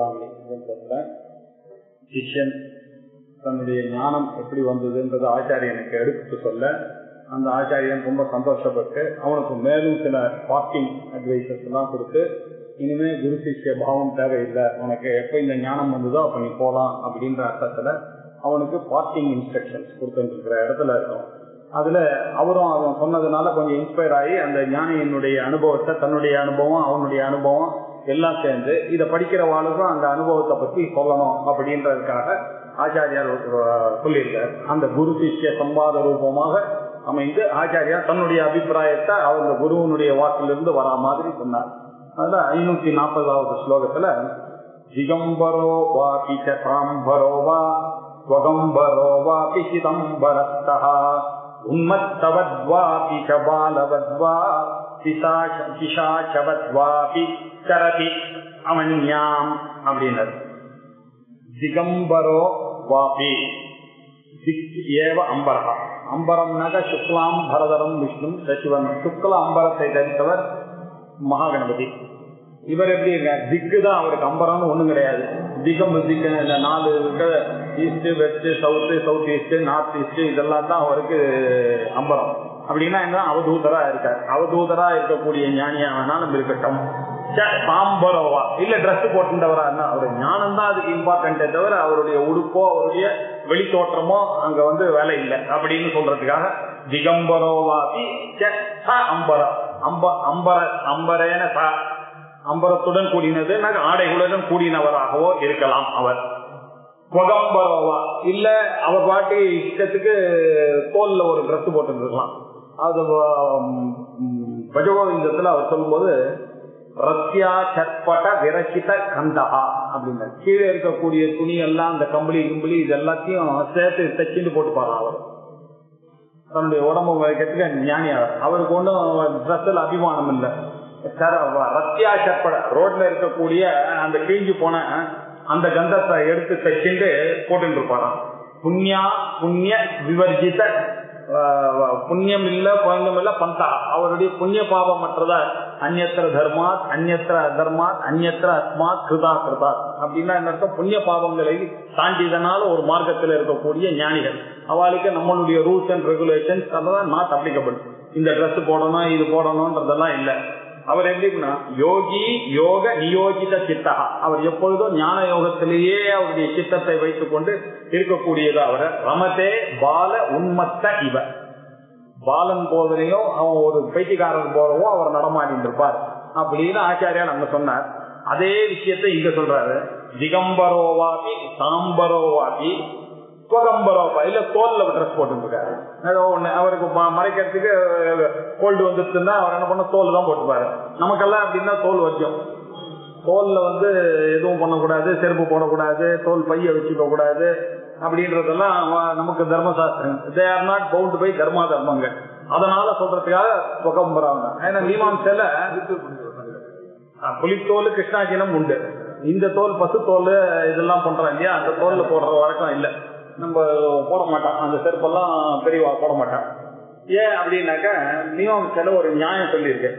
சூடாமணி சிஷ்யன் தன்னுடைய ஞானம் எப்படி வந்ததுன்றது ஆச்சாரியனுக்கு எடுத்து சொல்ல, அந்த ஆச்சாரியன் ரொம்ப சந்தோஷப்பட்டு அவனுக்கு மேலும் சில பார்க்கிங் அட்வைசஸ் எல்லாம் கொடுத்து, இனிமே குரு சிஷ்ய பாவம் தேவையில்லை, உனக்கு எப்ப இந்த ஞானம் வந்ததோ அப்ப நீ போலாம் அப்படின்ற அர்த்தத்துல அவனுக்கு பார்க்கிங் இன்ஸ்ட்ரக்ஷன்ஸ் கொடுத்துருக்கிற இடத்துல இருக்கும். அதுல அவரும் அவன் சொன்னதுனால கொஞ்சம் இன்ஸ்பயர் ஆகி அந்த ஞானியினுடைய அனுபவத்தை, தன்னுடைய அனுபவம் அவனுடைய அனுபவம் எல்லாம் சேர்ந்து இதை படிக்கிறவாளுக்கும் அந்த அனுபவத்தை பத்தி சொல்லணும் அப்படின்றதுக்காக ஆச்சாரியார் சொல்லியிருக்கார். அந்த குரு சிஷ்ய சம்பாத ரூபமாக அமைந்து ஆச்சாரியார் தன்னுடைய அபிப்பிராயத்தை அவங்க குருவனுடைய வாக்கிலிருந்து வரா மாதிரி சொன்னார். அதுல 540வது ஸ்லோகத்துல திகம்பரோ வாபி சாம்பரோ வா ஸ்வகம்பரோ வாபி சிதம்பரஸ்தஹ உன்மத்தவத்வாபி சபாலவத்வா பிசாசவத்வாபி சரதி அவன்யாம் அப்படின்னாரு. திகம்பரோ வாபி திக் ஏவ அம்பரா. அம்பரம்னாக சுக்லாம் பரதரம் விஷ்ணு சசிவன். சுக்ல அம்பரத்தை தரித்தவர் மகாகணபதி. இவர் எப்படி இருக்க திக்கு தான் அவருக்கு, அம்பரம்னு ஒண்ணும் கிடையாது. திகம் திக்கு இந்த 4 east west south, south east, north east இதெல்லாம் தான் அவருக்கு அம்பரம். அப்படின்னா என்ன, அவதூதரா இருக்கார். அவதூதரா இருக்கக்கூடிய ஞானியா வேணாலும் இருக்கட்டும். சாம்பரோவா இல்ல டிரெஸ் போட்டுட்டவரா இருந்தா அவர் ஞானம் தான் அதுக்கு இம்பார்ட்டன்டே தவிர அவருடைய உடுப்போ அவருடைய வெளித்தோற்றமோ அங்க வேலை இல்லை அப்படின்னு சொல்றதுக்காக திகம்பரோவாபி அம்பர அம்பர அம்பரேன அம்பரத்துடன் கூடினது ஆடைகளுடன் கூடினவராகவோ இருக்கலாம் அவர். ஸ்வகம்பரோவா இல்ல அவர் பாட்டி இஷ்டத்துக்கு தோல்ல ஒரு டிரெஸ் போட்டு இருக்கலாம். அது பஜகோவிந்தத்துல அவர் சொல்லும்போது ரத்யா சற்பட விரசித கந்தகா அப்படின்னு கீழே இருக்கக்கூடிய துணி எல்லாம் அந்த கம்பளி கும்பளி இது எல்லாத்தையும் சேர்த்து தச்சிட்டு போட்டுப்பாரு. அவர் தன்னுடைய உடம்பு வைக்கிறதுக்கு ஞானியார். அவருக்கு ஒன்றும் ட்ரெஸ்ல அபிமானம் இல்லை. ரத்யா சற்பட ரோட்ல இருக்கக்கூடிய அந்த கிழிஞ்சு போன அந்த கந்தத்தை எடுத்து தச்சிட்டு போட்டு இருப்பாராம். புண்ணியா புண்ணிய விவர்ஜித, புண்ணியம் இல்ல புண்ணியம் இல்ல பந்தா, அவருடைய புண்ணிய பாவம் மற்றதா அந்நியத்திர தர்மாத் அந்நியத்திர அதர்மாத் அந்நியத்திர அஸ்மாத் கிருதா கிருதா அப்படின்னா என்ன, புண்ணிய பாவங்களை தாண்டிதனால ஒரு மார்க்கத்தில் இருக்கக்கூடிய ஞானிகள். அவளுக்கு நம்மளுடைய ரூல்ஸ் அண்ட் ரெகுலேஷன்ஸ் அதெல்லாம் நாட் அப்ளிகபிள். இந்த ட்ரெஸ் போடணும் இது போடணும்ன்றதெல்லாம் இல்லை. அவர் எப்படின்னா யோகி யோக நியோஜித சித்தா, அவர் எப்பொழுதும் ஞான யோகத்திலேயே அவருடைய சித்தத்தை வைத்துக் கொண்டு இருக்கக்கூடியது. அவரை ரமதே பால உன்மத்த இவ, பாலன் போதனையும் அவன் ஒரு பைத்தியக்காரன் போலவும் அவர் நடமாடிட்டு இருப்பார் அப்படின்னு ஆச்சாரியா நம்ம சொன்னார். அதே விஷயத்தை இங்க சொல்றாரு. திகம்பரோவாபி சாம்பரோவாபி ஸ்வகம்பரோபா இல்ல தோல்ல ட்ரெஸ் போட்டுருக்காரு. ஏதோ ஒண்ணு அவருக்கு மறைக்கிறதுக்கு கோல்டு வந்துருச்சுன்னா அவர் என்ன பண்ண தோல் தான் போட்டுப்பாரு. நமக்கெல்லாம் அப்படின்னா தோல் வச்சோம். தோல்ல எதுவும் பண்ணக்கூடாது, செருப்பு போடக்கூடாது, தோல் பைய வச்சுக்க கூடாது அப்படின்றதெல்லாம் நமக்கு தர்மசாஸ்திரம். They are not bound by dharma தர்மங்கள். அதனால சொல்றதுக்காக ஸ்வகம்பராங்க. ஏன்னா மீமாம்சையில புலித்தோல் கிருஷ்ணாஜினம் உண்டு. இந்த தோல் பசு தோல் இதெல்லாம் பண்றாங்க இல்லையா, அந்த தோல்ல போடுற வழக்கம் இல்லை. நம்ம போட மாட்டோம், அந்த செருப்பெல்லாம் பெரியவா போட மாட்டான். ஏன் அப்படின்னாக்க மீமாம்சையில ஒரு நியாயம் சொல்லியிருக்கு.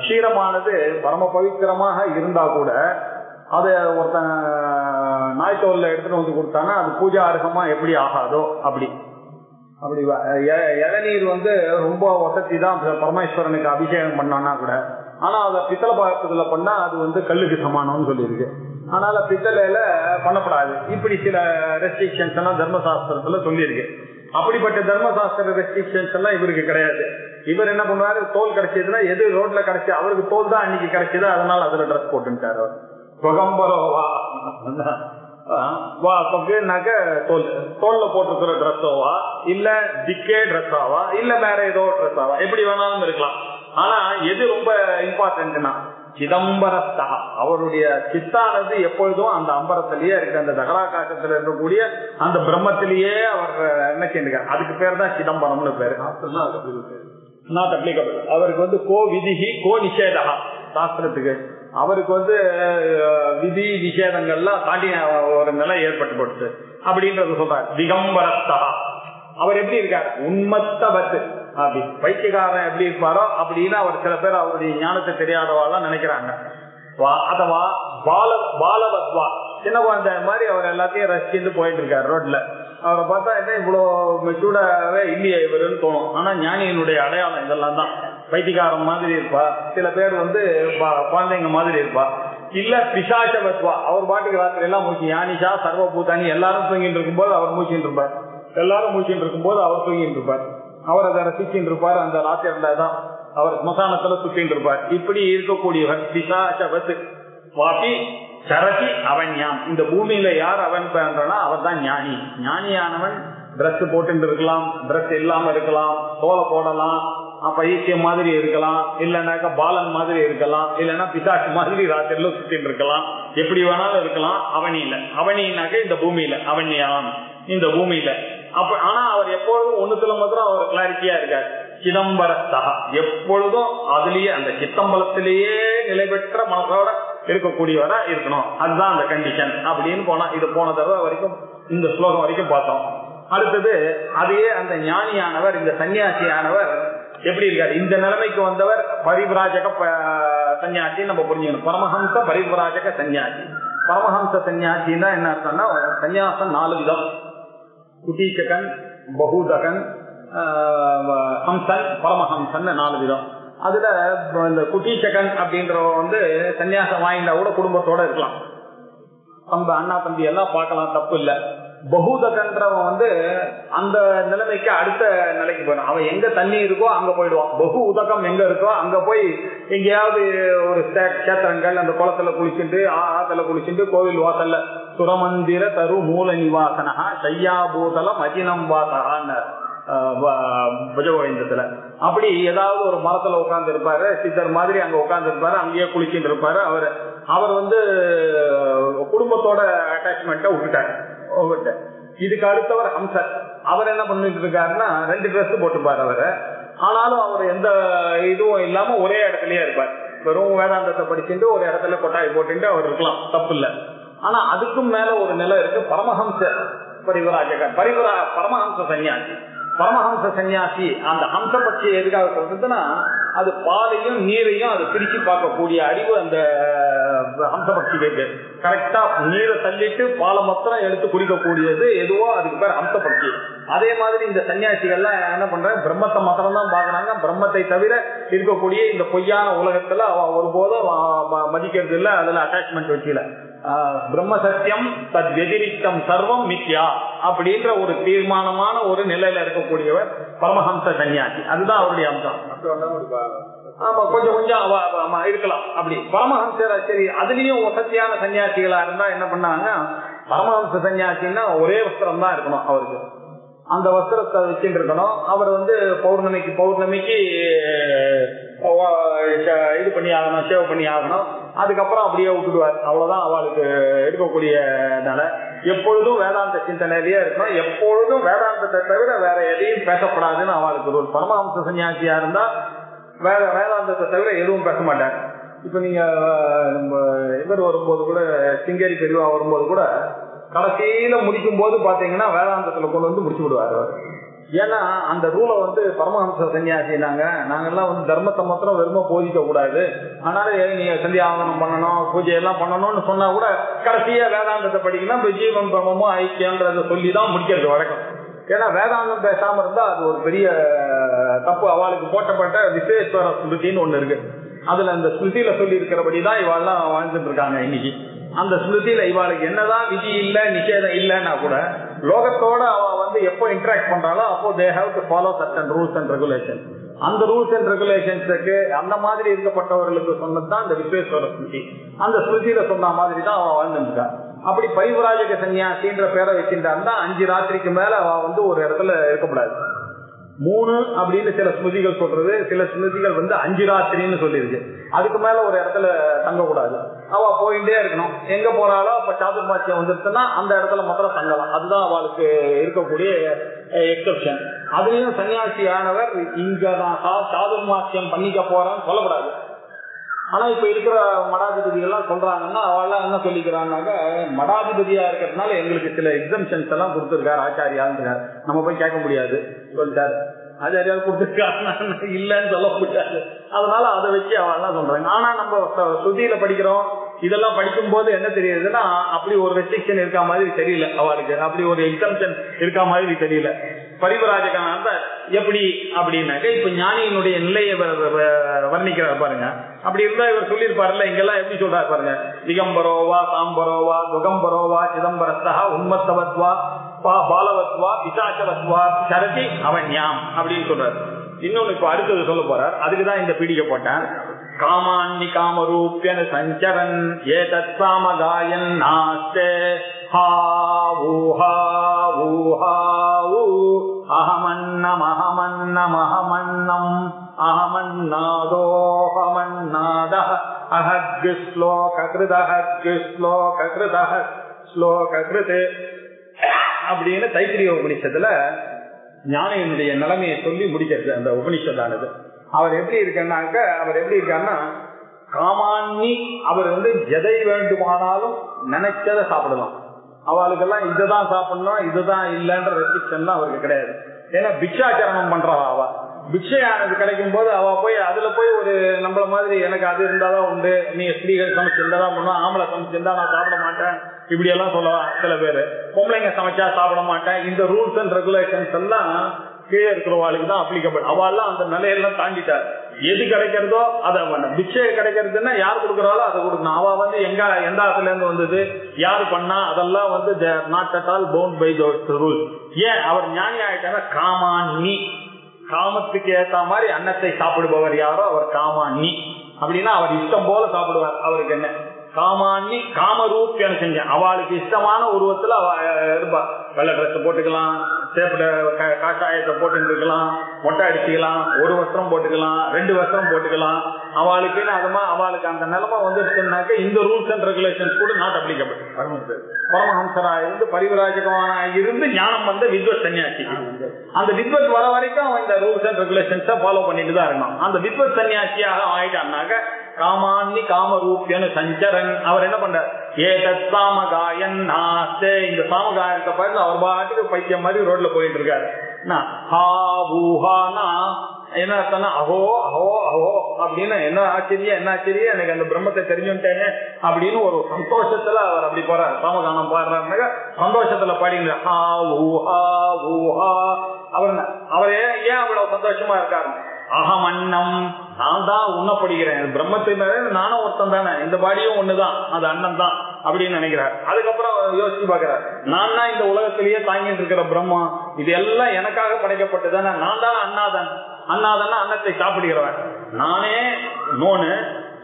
க்ஷீரமானது பரம பவித்திரமாக இருந்தா கூட அதை ஒருத்தன் நாய்த்தோல்ல எடுத்துட்டு கொடுத்தானா அது பூஜா அர்ஹமா எப்படி ஆகாதோ அப்படி அப்படி இளநீர் ரொம்ப வசதி தான் பரமேஸ்வரனுக்கு அபிஷேகம் பண்ணான்னா கூட, ஆனா அதை பித்தளை பாத்திரத்துல பண்ணா அது கல்லுக்கு சமானம்னு சொல்லியிருக்கு. அதனால பித்தளையில பண்ணப்படாது. இப்படி சில ரெஸ்ட்ரிக்ஷன்ஸ் எல்லாம் தர்மசாஸ்திரத்துல சொல்லியிருக்கு. அப்படிப்பட்ட தர்மசாஸ்திர ரெஸ்ட்ரிக்ஷன்ஸ் எல்லாம் இவருக்கு கிடையாது. இவர் என்ன பண்ணுவாரு, தோல் கிடைச்சதுன்னா எது ரோட்ல கிடைச்சி அவருக்கு தோல் தான் அன்னைக்கு கிடைச்சது, அதனால அதுல ட்ரெஸ் போட்டுட்டாரு. அவர் ஸ்வகம்பரோவா வாக்க தோல், தோல்ல போட்டுக்கிற ட்ரெஸ்ஸோவா இல்ல திக்கே ட்ரெஸ்ஸாவா இல்ல வேற ஏதோ ட்ரெஸ்ஸாவா எப்படி வேணாலும் இருக்கலாம். ஆனா எது ரொம்ப இம்பார்ட்டன்ட்னா சிதம்பரஸ்தா, அவருடைய சித்தானது எப்பொழுதும் அந்த அம்பரத்திலேயே இருக்கு. அந்த தகராகாசத்துல இருக்கக்கூடிய அந்த பிரம்மத்திலேயே அவர் என்ன செய்யிருக்காரு. அதுக்கு பேர் தான் சிதம்பரம்னு பேரு. Not applicable. அவருக்கு கோ விதிஹி கோ நிஷேதா சாஸ்திரத்துக்கு அவருக்கு விதி நிஷேதங்கள்லாம் தாண்டி ஒரு நிலை ஏற்பட்டு அப்படின்றது சொல்றாரு. திகம்பரஸ்தா அவர் எப்படி இருக்கார், உன்மத்தவத்து அப்படி பைத்தியக்காரன் எப்படி இருப்பாரோ அப்படின்னு அவர் சில பேர் அவருடைய ஞானத்தை தெரியாதவாதான் நினைக்கிறாங்க. அதவா பாலவத்வா, சின்ன குழந்தை மாதிரி அவர் எல்லாத்தையும் ரசிச்சுட்டு போயிட்டு இருக்காரு ரோட்ல. அவரை பார்த்தா என்ன இவ்வளவு மெச்சூர்டாவே இல்லையா இவருன்னு தோணும். ஆனா ஞானியினுடைய அடையாளம் இதெல்லாம் தான். பைத்தியக்காரன் மாதிரி இருப்பா, சில பேர் குழந்தைங்க மாதிரி இருப்பா, இல்ல பிசாசவத்வா, அவர் பாட்டுக்கு ராத்திரி எல்லாம் மூச்சு ஞானிஷா சர்வபூதானி, எல்லாரும் தூங்கிட்டு இருக்கும்போது அவர் மூச்சின்னு இருப்பார், எல்லாரும் மூச்சின்னு இருக்கும்போது அவர் தூங்கிட்டு இருப்பார், அவர் அதை ரசிச்சுட்டு இருப்பார். அந்த ராத்திரில தான் அவர் ஸ்மசானத்துல சுத்தின்னு இருப்பார். இப்படி இருக்கக்கூடியவர் பிசாசவத் வாபி சரதி அவன்யாம். இந்த பூமியில யார் அவன் பண்றனா அவர் தான் ஞானி. ஞானியானவன் டிரெஸ் போட்டு இருக்கலாம், டிரெஸ் இல்லாம இருக்கலாம், தோலை போடலாம், பைத்தியம் மாதிரி இருக்கலாம், இல்லைன்னாக்கா பாலன் மாதிரி இருக்கலாம், இல்லைன்னா பிசாசு மாதிரி ராத்திரில சுத்திட்டு இருக்கலாம், எப்படி வேணாலும் இருக்கலாம். அவனியில, அவனினாக்க இந்த பூமியில, அவன்யாம் இந்த பூமியில. ஆனா அவர் எப்பொழுதும் ஒண்ணுத்துல மாத்திரம் அவர் கிளாரிட்டியா இருக்காரு. சிதம்பரத்தகா, எப்பொழுதும் அதுலயே அந்த சித்தம்பலத்திலேயே நிலை பெற்ற மனசோட இருக்கக்கூடியவரா இருக்கணும். அதுதான் அந்த கண்டிஷன் அப்படின்னு போனா, இது போன தடவை வரைக்கும் இந்த ஸ்லோகம் வரைக்கும் பார்த்தோம். அடுத்தது அதையே அந்த ஞானியானவர், இந்த சன்னியாசியானவர் எப்படி இருக்காரு, இந்த நிலைமைக்கு வந்தவர் பரிவிராஜக சன்னியாசி நம்ம புரிஞ்சுக்கணும். பரமஹம்ச பரிவிராஜக சன்னியாசி. பரமஹம்ச சன்னியாசின்னா என்ன அர்த்தம்னா, சன்னியாசம் 4 விதம். குட்டீச்சகன், பகூதகன், ஹம்சன், பரமஹம்சன் 4 விதம். அதுல இந்த குட்டீச்சகன் அப்படின்றவ சன்னியாசம் வாங்கிட்டா கூட குடும்பத்தோட இருக்கலாம், நம்ம அண்ணா தம்பி எல்லாம் பார்க்கலாம், தப்பு இல்ல. பகூதகன்றவன் அந்த நிலைமைக்கு அடுத்த நிலைக்கு போயிடும். அவன் எங்க தண்ணி இருக்கோ அங்க போயிடுவான். பகு உதகம் எங்க இருக்கோ அங்க போய் எங்கேயாவது ஒரு கேத்திரங்கள் அந்த குளத்துல குளிச்சுட்டு, ஆத்துல குளிச்சுட்டு, கோவில் வாசல்ல சுரமந்திர தரு மூல நிவாசனஹா சையாபூதலம் அஜினம் வாசகான்னு புஜகோவிந்தத்துல. அப்படி ஏதாவது ஒரு மரத்துல உட்கார்ந்து இருப்பாரு, சித்தர் மாதிரி அங்க உட்கார்ந்து இருப்பாரு, அங்கேயே குளிச்சுட்டு இருப்பாரு. அவர் குடும்பத்தோட அட்டாச்மெண்ட்டை விட்டுட்டாரு. இதுக்கு அடுத்தவர் ஹம்சர். அவர் என்ன பண்ணிட்டு இருக்காருன்னா, 2 ட்ரெஸ் போட்டுப்பாரு அவரு. ஆனாலும் அவர் எந்த இதுவும் இல்லாம ஒரே இடத்துலயே இருப்பார். வெறும் வேதாந்தத்தை படிச்சுட்டு ஒரு இடத்துல கொட்டாய் போட்டு அவர் இருக்கலாம், தப்பு இல்ல. ஆனா அதுக்கும் மேல ஒரு நிலை இருக்கு, பரமஹம்ச பரிவராஜகன், பரமஹம்ச சன்னியாசி. பரமஹம்ச சன்னியாசி அந்த ஹம்ச பட்சி எதுக்காக சொல்றதுன்னா, அது பாலையும் நீரையும் அது பிரிச்சு பார்க்கக்கூடிய அறிவு அந்த ஹம்ச பட்சிக்கு. கரெக்டா நீரை தள்ளிட்டு பாலை மாத்திரம் எடுத்து குடிக்கக்கூடியது எதுவோ அதுக்கு பேர் ஹம்ச பட்சி. அதே மாதிரி இந்த சன்னியாசிகள்லாம் என்ன பண்றாங்க, பிரம்மத்தை மாத்திரம் தான் பாக்குறாங்க. பிரம்மத்தை தவிர இருக்கக்கூடிய இந்த பொய்யான உலகத்துல அவ ஒருபோதும் மதிக்கிறது இல்லை, அதுல அட்டாச்மெண்ட் வச்சுல. பிரம்ம சத்தியம் தத் வெதிரிக்தம் சர்வம் மித்யா அப்படின்ற ஒரு தீர்மானமான ஒரு நிலையில இருக்கக்கூடியவர் பரமஹம்ச சன்னியாசி. அதுதான் அவருடைய அம்சம். ஆமா, கொஞ்சம் கொஞ்சம் இருக்கலாம் அப்படி பரமஹம்சர். சரி, அதுலயும் வசதியான சன்னியாசிகளா இருந்தா என்ன பண்ணாங்க, பரமஹம்ச சன்னியாசின்னா ஒரே வஸ்திரம் தான் இருக்கணும் அவருக்கு, அந்த வஸ்திரத்தை வச்சுட்டு இருக்கணும். அவர் பௌர்ணமிக்கு இது பண்ணி ஆகணும், சேவ் பண்ணி ஆகணும். அதுக்கப்புறம் அப்படியே விட்டுடுவார். அவ்வளவுதான் அவளுக்கு இருக்கக்கூடிய நிலை. எப்பொழுதும் வேதாந்த சிந்தனையிலேயே இருக்கணும், எப்பொழுதும் வேதாந்தத்தை தவிர வேற எதையும் பேசப்படாதுன்னு அவளுக்கு ரூல். பரமஹம்ச சன்னியாசியா இருந்தா வேதாந்தத்தை தவிர எதுவும் பேச மாட்டார். இப்ப நீங்க இவர் வரும்போது கூட, சிங்கேரி பெரியவா வரும்போது கூட கடைசியில முடிக்கும் போது பாத்தீங்கன்னா வேதாந்தத்துல கொண்டு முடிச்சு விடுவாரு. ஏன்னா அந்த ரூலை பரமஹம்ச சன்னியாசி நாங்கெல்லாம் தர்மத்தை மாத்திரம் வெறும போதிக்க கூடாது, அதனால நீங்க சந்தியாவனம் பண்ணணும், பூஜை எல்லாம் பண்ணணும்னு சொன்னா கூட கடைசியா வேதாந்தத்தை படிக்கணும், ஜீவன் பிரம்மமும் ஐக்கியன்றத சொல்லிதான் முடிக்கிறது வழக்கம். ஏன்னா வேதாந்தம் பேசாம இருந்தா அது ஒரு பெரிய தப்பு. அவளுக்கு போட்டப்பட்ட விசேஸ்வர ஸ்மிருதின்னு ஒண்ணு இருக்கு. அதுல அந்த ஸ்மிருதியில சொல்லி இருக்கிறபடிதான் இவாள்லாம் வாழ்ந்துட்டு இருக்காங்க இன்னைக்கு. அந்த ஸ்மிருதியில இவாளுக்கு என்னதான் விதி இல்ல, நிஷேதம் இல்லைன்னா கூட லோகத்தோட அவ எப்போ இன்டராக்ட் பண்றாளோ அப்போ they have to follow certain rules and regulations. அந்த ரூல்ஸ் அண்ட் ரெகுலேஷன்ஸுக்கு அந்த மாதிரி இருக்கப்பட்டவர்களுக்கு சொன்னதுதான் இந்த விஸ்வேஸ்வர ஸ்மிருதி. அந்த ஸ்மிருதியில சொன்ன மாதிரி தான் அவ வாழ்ந்துருக்கா. அப்படி பரிவராஜக சன்னியாசின்ற பேரை வச்சிருந்தா 5 ராத்திரிக்கு மேல அவ ஒரு இடத்துல இருக்கக்கூடாது. 3 அப்படின்னு சில ஸ்மிருதிகள் சொல்றது, சில ஸ்மிருதிகள் 5 ராத்திரின்னு சொல்லிருக்கு. அதுக்கு மேல ஒரு இடத்துல தங்கக்கூடாது, அவ போயிட்டே இருக்கணும். எங்க போறாளோ அப்ப சாதுர்மாசியம் வந்துருச்சுன்னா அந்த இடத்துல மாத்திரம் தங்கலாம். அதுதான் அவளுக்கு இருக்கக்கூடிய எக்ஸப்ஷன். அதுலயும் சன்னியாசி ஆனவர் இங்கதான் சாதுர்மாசியம் பண்ணிக்க போறான்னு சொல்லக்கூடாது. ஆனா இப்ப இருக்கிற மடாதிபதிகள்லாம் சொல்றாங்கன்னா அவெல்லாம் என்ன சொல்லிக்கிறான்னாக்க, மடாதிபதியா இருக்கிறதுனால எங்களுக்கு சில எக்ஸம்ஷன்ஸ் எல்லாம் கொடுத்துருக்காரு ஆச்சாரியான்னு. நம்ம போய் கேட்க முடியாது, சொல்லிட்டாரு ஆச்சாரியால் கொடுத்துருக்காரு இல்லன்னு சொல்ல முடியாது. அதனால அதை வச்சு அவெல்லாம் சொல்றாங்க. ஆனா நம்ம சுதியில படிக்கிறோம், இதெல்லாம் படிக்கும் போது என்ன தெரியுதுன்னா அப்படி ஒரு ரெஸ்ட்ரிக்ஷன் இருக்கா மாதிரி தெரியல அவளுக்கு, அப்படி ஒரு எக்ஸம்ஷன் இருக்கா மாதிரி தெரியல. பரிவராஜகான எப்படி அப்படின்னாக்க இப்ப ஞானியினுடைய நிலையை வர்ணிக்கிறார் பாருங்க. அப்படி இருந்தா இவர் சொல்லியிருப்பாருல்ல, இங்கெல்லாம் எப்படி சொல்றாரு பாருங்க. திகம்பரோவா சாம்பரோவா துகம்பரோவா சிதம்பரஸ்தா உன்மத்தவத்வா பாலவத்வா பிசாசவத்வா சரதி அவன்யாம் அப்படின்னு சொல்றாரு. இன்னொன்னு இப்ப அடுத்தது சொல்ல போறார், அதுக்குதான் இந்த பீடிகை போட்டேன். காமான்னி காமரூப்யன சஞ்சரன் ஏதத் சாமகாயன் நாஸ்தே அஹமன்னம் அஹமன்னம் அஹமன்னம் அஹமன்னாதோஹமன்னாதஹ அஹக் ஸ்லோக கிருதஹ ஸ்லோக கிருதஹ ஸ்லோக கிருதே அப்படின்னு தைத்திரிய உபனிஷத்துல ஞானியினுடைய நிலைமையை சொல்லி முடிக்கிறது அந்த உபனிஷத்தானது. அவர் எப்படி இருக்காருன்னா காமான்னி, அவர் எதை வேண்டுமானாலும் நினைச்சதை சாப்பிடலாம். அவளுக்கெல்லாம் இதுதான் சாப்பிடணும் இதுதான் இல்லைன்ற ரெஸ்ட்ரிக்ஷன்லாம் அவருக்கு கிடையாது. ஏன்னா பிக்ஷாச்சரணம் பண்றவா அவ. பிக்ஷையானது கிடைக்கும் போது அவ போய் அதுல போய் ஒரு நம்மள மாதிரி எனக்கு அது இருந்தாதான் உண்டு, நீ ஸ்திரீகள் சமைச்சிருந்தாதான் பண்ணும், ஆம்பளை சமைச்சிருந்தா நான் சாப்பிட மாட்டேன் இப்படி எல்லாம் சொல்லலாம் சில பேரு. பொம்பளைங்க சமைச்சா சாப்பிட மாட்டேன். இந்த ரூல்ஸ் அண்ட் ரெகுலேஷன்ஸ் எல்லாம் கீழே இருக்கிறவாளுக்கு தான் அப்ளிகபிள். அவெல்லாம் அந்த நிலையெல்லாம் தாண்டிட்டார். எது கிடைக்கிறதோ அதை பிக்ஷை கிடைக்கிறதுன்னா யார் கொடுக்கறாளோ அதை கொடுக்கணும். அவ எங்க எந்த ஆத்துல இருந்து வந்தது யாரு பண்ணா அதெல்லாம் not at all bound by those rules. ஏன் அவர் ஞானி ஆயிட்டாங்க? காமான்னி, காமத்துக்கு ஏத்த மாதிரி அன்னத்தை சாப்பிடுபவர் யாரோ அவர் காமான்னி. அப்படின்னா அவர் இஷ்டம் போல சாப்பிடுவார். அவருக்கு என்ன காமான்னி காமரூப்பியான செஞ்சேன். அவளுக்கு இஷ்டமான உருவத்துல அவ இருப்பா. வெள்ளை ட்ரெஸ் போட்டுக்கலாம், சேப்பிட காஷாயத்தை போட்டு இருக்கலாம், மொட்டை அடிச்சுக்கலாம், ஒரு வஸ்திரம் போட்டுக்கலாம், 2 வஸ்திரம் போட்டுக்கலாம். அவளுக்குன்னு அதுமா அவளுக்கு அந்த நிலைமை வந்துருச்சுன்னாக்க இந்த ரூல்ஸ் அண்ட் ரெகுலேஷன்ஸ் கூட நாட் அப்ளிகபிள். பரமஹம்சரா இருந்து பரிவிராஜகமான இருந்து ஞானம் வந்த வித்வத் சன்னியாசி. அந்த வித்வத் வர வரைக்கும் அவன் இந்த ரூல்ஸ் அண்ட் ரெகுலேஷன்ஸை ஃபாலோ பண்ணிட்டு தான் இருந்தான். அந்த வித்வத் சன்னியாசியாக ஆயிட்டான்னாக்க காமான்னி காமரூப்யனு சஞ்சரன். அவர் என்ன பண்றார்? ஏதத் சாமகாயன் நாஸ்தே. இந்த சாமகாயத்தை பார்த்து அவர் பாட்டுக்கு பைத்தியம் மாதிரி ரோட்ல போயிட்டு இருக்காரு. என்ன அர்த்தம்னா அஹோ அஹோ அஹோ அப்படின்னு என்ன ஆச்சரியம் எனக்கு அந்த பிரம்மத்தை தெரிஞ்சுட்டேன் அப்படின்னு ஒரு சந்தோஷத்துல அவர் அப்படி போறாரு. சாமகானம் பாடுறாருனாக்க சந்தோஷத்துல பாடிங்க. அவர் ஏன் அவ்வளவு சந்தோஷமா இருக்காரு? அகமன்னம், நான் தான் உண்ணப்படுகிறேன். பிரம்மத்தின் நானும் ஒருத்தன் தானே, இந்த பாடியும் ஒண்ணுதான், அது அண்ணன் தான் அப்படின்னு நினைக்கிறார். அதுக்கப்புறம் யோசிச்சு பாக்குறார், நான் தான் இந்த உலகத்திலேயே தாங்கிட்டு இருக்கிற பிரம்மம், இது எல்லாம் எனக்காக படைக்கப்பட்டதானே, நான் தான் அண்ணாதான். அண்ணாதான் அன்னத்தை சாப்பிடுகிறவன். நானே நோனு,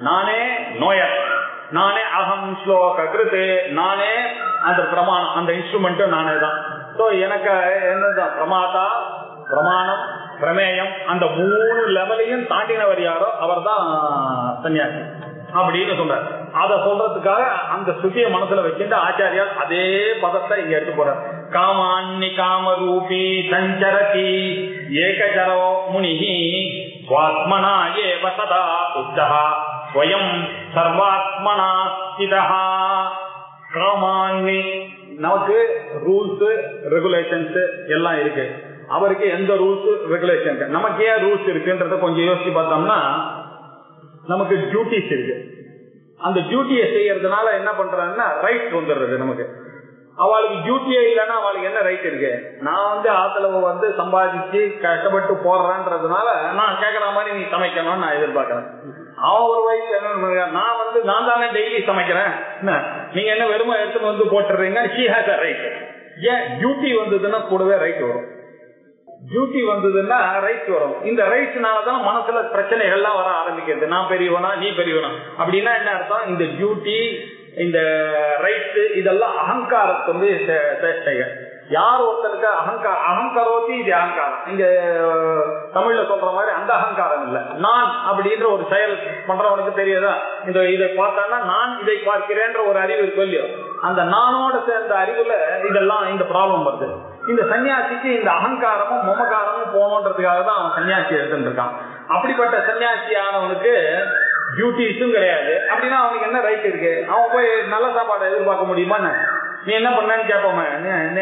நானே நோயர், நானே அகம் ஸ்லோக கிருத்து, நானே அந்த பிரமாணம், அந்த இன்ஸ்ட்ருமெண்ட்டும் நானே தான். சோ எனக்கு என்னதான் பிரமாதா, பிரமாணம், பிரமேயம், அந்த 3 லெவலையும் தாண்டினவர் யாரோ அவர் தான் சன்னியாசி அப்படின்னு சொல்றாரு. அத சொல்றதுக்காக அந்த சுத்திய மனசுல வச்சுட்டு ஆச்சாரியால் அதே பதத்தை இங்க எடுத்து போறார். காமான்னி காமரூபி சஞ்சரதி ஏகஜரோ முனிஹி ஸ்வாத்மனா ஏவ சதா புத்தஹா ஸ்வயம் சர்வாத்மனா ஸ்திதஹா. காமான்னி, நமக்கு ரூல்ஸ் ரெகுலேஷன்ஸ் எல்லாம் இருக்கு, அவருக்கு எந்த ரூல்ஸ் ரெகுலேஷன், நமக்கு ஏன் ரூல்ஸ் இருக்குன்றத கொஞ்சம் யோசிச்சு பார்த்தோம்னா, நமக்கு டியூட்டிஸ் இருக்கு. அந்த டியூட்டியை செய்யறதுனால என்ன பண்றாங்கன்னா ரைட் வந்துடுறது நமக்கு. அவளுக்கு டியூட்டியே இல்லைன்னா அவளுக்கு என்ன ரைட் இருக்கு? நான் ஆத்துல சம்பாதிச்சு கஷ்டப்பட்டு போடுறேன்றதுனால நான் கேட்கற மாதிரி நீ சமைக்கணும்னு நான் எதிர்பார்க்கறேன். அவன் ஒரு வயசு என்ன, நான் தானே டெய்லி சமைக்கிறேன், நீங்க என்ன வெறுமை எடுத்துட்டு போட்டுறீங்க. She has a right. ஏன் டியூட்டி வந்ததுன்னா கூடவே ரைட் வரும். டியூட்டி வந்ததுன்னா ரைட் வரும். இந்த ரைட்ஸ்னாலதான் மனசுல பிரச்சனைகள்லாம் வர ஆரம்பிக்கிறது. நான் பெரியவனா நீ பெரியவனா அப்படின்னா என்ன அர்த்தம்? இந்த டியூட்டி, இந்த ரைட்ஸ் இதெல்லாம் அகங்காரத்து சேஷ்டைகள். யார் ஒருத்தருக்கு அகங்காரோத்தி இது அகங்காரம். இங்க தமிழ்ல சொல்ற மாதிரி அந்த அகங்காரம் இல்ல. நான் அப்படின்ற ஒரு செயல் பண்றவனுக்கு தெரியாதா, இந்த இதை பார்த்தான்னா நான் இதை பார்க்கிறேன்ற ஒரு அறிவு இருக்கு இல்லையோ, அந்த நானோட சேர்ந்த அறிவுல இதெல்லாம் இந்த ப்ராப்ளம் வருது. இந்த சன்னியாசிக்கு இந்த அகங்காரமும் மமகாரமும் போகணுன்றதுக்காக தான் அவன் சன்னியாசி எடுத்துட்டு இருக்கான். அப்படிப்பட்ட சன்னியாசி ஆனவனுக்கு டியூட்டிஸும் கிடையாது. அப்படின்னா அவனுக்கு என்ன ரைட் இருக்கு? அவன் போய் நல்ல சாப்பாடை எதிர்பார்க்க முடியுமா? நீ என்ன பண்ணு கேட்போமே,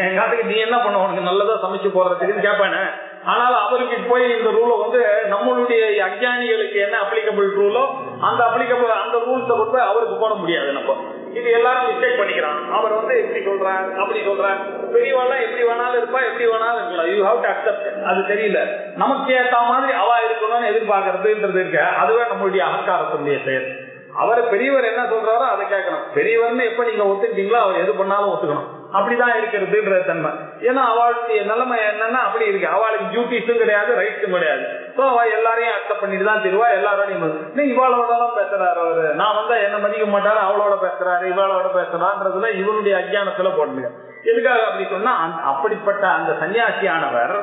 எங்காத்துக்கு நீ என்ன பண்ண, உனக்கு நல்லதா சமைச்சு போடுறதுக்குன்னு கேட்பானே. ஆனால் அவருக்கு போய் இந்த ரூலை வந்து நம்மளுடைய அஞ்ஞானிகளுக்கு என்ன அப்ளிகபிள் ரூலோ அந்த ரூல்ஸை கொண்டு போய் அவருக்கு போட முடியாது. நம்ம இது எல்லாரும் மிஸ்டேக் பண்ணிக்கிறான். அவர் வந்து எப்படி சொல்றார் அப்படி சொல்றார், பெரியவாள்லாம் எப்படி வேணாலும் இருப்பா, எப்படி வேணாலும் இருக்கலாம். You have to accept. அது தெரியல, நமக்கு ஏற்ற மாதிரி அவா இருக்கணும்னு எதிர்பார்க்கறதுன்றது இருக்க, அதுவே நம்மளுடைய அகங்காரத்தினுடைய செயல். அவர் பெரியவர் என்ன சொல்றாரோ அதை கேட்கணும். பெரியவர்னு எப்ப நீங்க ஒத்துக்கிட்டீங்களோ அவர் எது பண்ணாலும் ஒத்துக்கணும். அப்படிதான் இருக்கிறதுன்ற தன்மை. ஏன்னா அவளுடைய நிலைமை என்னன்னா அப்படி இருக்கு. அவளுக்கு டியூட்டிஸும் கிடையாது, ரைட்ஸும் கிடையாது. ஸோ அவ எல்லாரையும் அக்செப்ட் பண்ணிட்டு தான் திருவா. எல்லாரோடையும் இவாளோடலாம் பேசுறாரு அவரு, நான் வந்தா என்ன மதிக்க மாட்டாரு, அவளோட பேசுறாரு இவாளோட பேசுறான்றதுல இவனுடைய அஜ்ஞானத்துல போடுங்க. எதுக்காக அப்படி சொன்னா, அப்படிப்பட்ட அந்த சன்னியாசியானவர்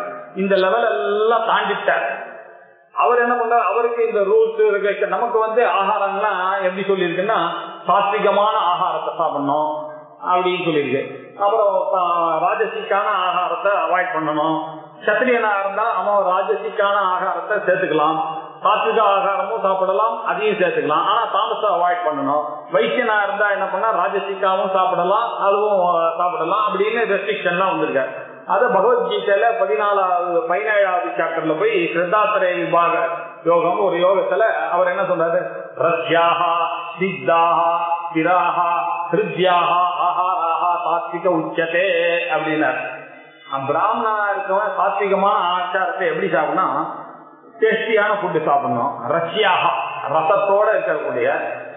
இந்த லெவல் எல்லாம் தாண்டிட்டார். அவர் என்ன பண்றாரு, அவருக்கு இந்த ரூல்ஸ் இருக்கு. நமக்கு வந்து ஆகாரம்லாம் எப்படி சொல்லியிருக்குன்னா, சாத்விகமான ஆகாரத்தை சாப்பிடணும் அப்படின்னு சொல்லியிருக்கு. அப்புறம் ராஜசிக்கான ஆகாரத்தை அவாய்ட் பண்ணணும். சத்திரியனா இருந்தா அவன் ராஜசிக்கான ஆகாரத்தை சேர்த்துக்கலாம், சாத்விக ஆகாரமும் சாப்பிடலாம், அதையும் சேர்த்துக்கலாம். ஆனா தாமசம் அவாய்ட் பண்ணணும். வைசியனா இருந்தா என்ன பண்ணா, ராஜசிக்காவும் சாப்பிடலாம், அதுவும் சாப்பிடலாம் அப்படின்னு ரெஸ்ட்ரிக்ஷன்லாம் வந்திருக்காரு. அது பகவத்கீதையில 17வது சாப்டர்ல போய் ஸ்ரத்தாத்திரய விபாக யோகம் ஒரு யோகத்துல அவர் என்ன சொல்றாரு, ரஸ்யாஹா சித்தாஹா திராஹா ஹிருத்யாஹா ஆஹாராஹா சாத்விக உச்சதே அப்படின்னாரு. பிராமணனா இருக்கவன் சாத்விகமான ஆச்சாரத்தை எப்படி சாப்பிடணும், டேஸ்டியான ஃபுட்டு சாப்பிடணும். ரஷ்யாஹா ரசத்தோட இருக்கக்கூடிய,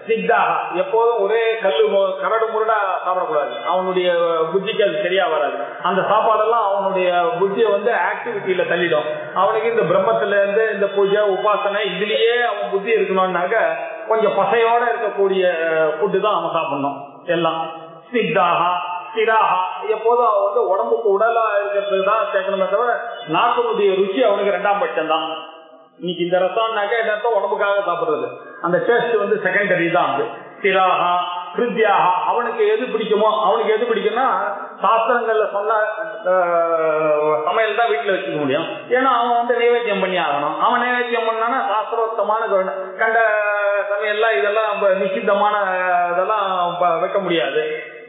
சித்தாகா எப்போதும் ஒரே கரடு முரடா சாப்பிடக்கூடாது. அவனுடைய புத்திக்கு அது சரியா வராது. அந்த சாப்பாடெல்லாம் அவனுடைய புத்தியை வந்து ஆக்டிவிட்டியில தள்ளிடும். அவனுக்கு இந்த பிரம்மத்துல இருந்து இந்த பூஜை உபாசனை இதுலயே அவன் புத்தி இருக்கணும்னாக்க கொஞ்சம் பசையோட இருக்கக்கூடிய ஃபுட்டு தான் அவன் சாப்பிடணும். எல்லாம் சித்தாகா ஸ்திராகா எப்போதும் அவன் வந்து உடம்புக்கு உடலா இருக்கிறது தான் சேர்க்கணுமே தவிர நாட்டினுடைய ருச்சி அவனுக்கு 2ஆம் பட்சம் தான். இன்னைக்கு இந்த ரசம்னாக்க என்ன உடம்புக்காக சாப்பிடுறது, அந்த டேஸ்ட் வந்து செகண்டரி தான். அது ஸ்திராகா ஹிருத்யாகா அவனுக்கு எது பிடிக்குமோ, அவனுக்கு எது பிடிக்கும்னா சாஸ்திரங்கள்ல சொன்ன சமையல் தான் வீட்டுல வச்சுக்க முடியும். ஏன்னா அவன் வந்து நைவேத்தியம் பண்ணி ஆகணும். அவன் நைவேத்தியம் பண்ணானா சாஸ்திரோத்தமான கண்ட சமையல்லாம் இதெல்லாம் நிஷித்தமான இதெல்லாம் வைக்க முடியாது.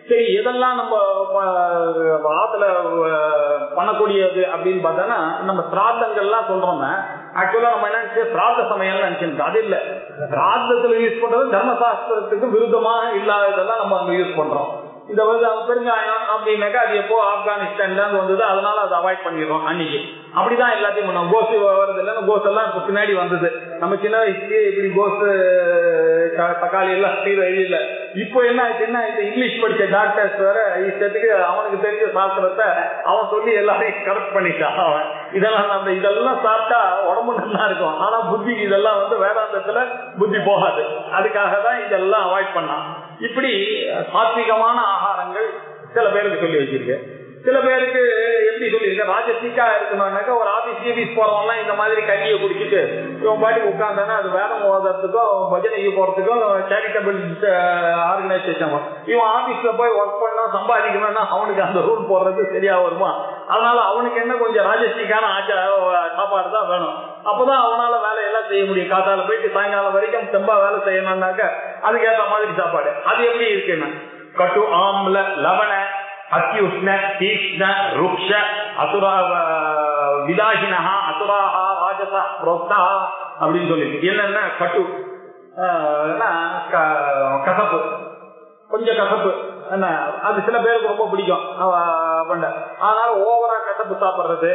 சரி, இதெல்லாம் நம்ம ஆத்துல பண்ணக்கூடியது அப்படின்னு பார்த்தோன்னா, நம்ம சிராத்தங்கள்லாம் சொல்றோம்னா ஆக்சுவலா நம்ம என்ன சிராத்த சமயம் நினைச்சிருக்கோம். அது இல்ல, சிராத்தத்துல யூஸ் பண்றது தர்மசாஸ்திரத்துக்கு விருத்தமா இல்லாததெல்லாம் நம்ம அங்க யூஸ் பண்றோம். இந்த பெருங்காயம் அப்படின்னாக்கா அது எப்போ ஆப்கானிஸ்தான்ல இருந்து வந்தது, அதனால அதை அவாய்ட் பண்ணிடுறோம் அன்னைக்கு. அப்படிதான் எல்லாத்தையும் பண்ணோம். கோசு வருது இல்லை, கோஸ் எல்லாம் இப்ப பின்னாடி வந்தது. நம்ம சின்ன வயசுலயே இப்படி கோசு தக்காளி எல்லாம் இல்லை. இப்போ என்ன ஆயிடுச்சுன்னா, இங்கிலீஷ் படிச்ச டாக்டர்ஸ் வேற இஷ்டத்துக்கு அவனுக்கு தெரிஞ்ச சாஸ்திரத்தை அவன் சொல்லி எல்லாரையும் கரெக்ட் பண்ணிட்டான். அவன் இதெல்லாம் சாப்பிட்டா உடம்பு நல்லா இருக்கும், ஆனா புத்தி இதெல்லாம் வந்து வேதாந்தத்துல புத்தி போகாது. அதுக்காக தான் இதெல்லாம் அவாய்ட் பண்ணான். இப்படி சாத்விகமான ஆகாரங்கள் சில பேருக்கு சொல்லி வச்சிருக்கு. சில பேருக்கு எப்படி சொல்லியிருக்க, ராஜசிக்கா இருக்கணும்னாக்கா ஒரு ஆபீஸ் போறவங்கலாம் இந்த மாதிரி கஞ்சியை குடிச்சிட்டு இவன் பாட்டுக்கு உட்கார்ந்தானா அது வேதம் ஓதுறதுக்கும் பஜனைக்கு போறதுக்கும் சேரிட்டபிள் ஆர்கனைசேஷன். இவன் ஆபீஸ்ல போய் ஒர்க் பண்ணா சம்பாதிக்கணும்னா அவனுக்கு அந்த ரூல் போடுறது சரியா வருமா? அதனால அவனுக்கு என்ன கொஞ்சம் ராஜசிக்கான சாப்பாடு தான் வேணும். அப்பதான் அவனால வேலையெல்லாம் செய்ய முடியும். காத்தால போயிட்டு சாயங்காலம் வரைக்கும் தெம்பா வேலை செய்யணும்னாக்க அதுக்கேற்ற மாதிரி சாப்பாடு. அது எப்படி இருக்குன்னா, கட்டு ஆம்ல லவண அத்யுஷ்ண தீக்ஷ்ண ருக்ஷ அசுரா விதாஹினஹா அசுராஹா ராஜசா புரோக்தா அப்படின்னு சொல்லிட்டு என்னன்னா கட்டு கசப்பு, கொஞ்சம் கசப்பு என்ன, அது சில பேருக்கு ரொம்ப பிடிக்கும். அதனால ஓவரா கசப்பு சாப்பிடுறது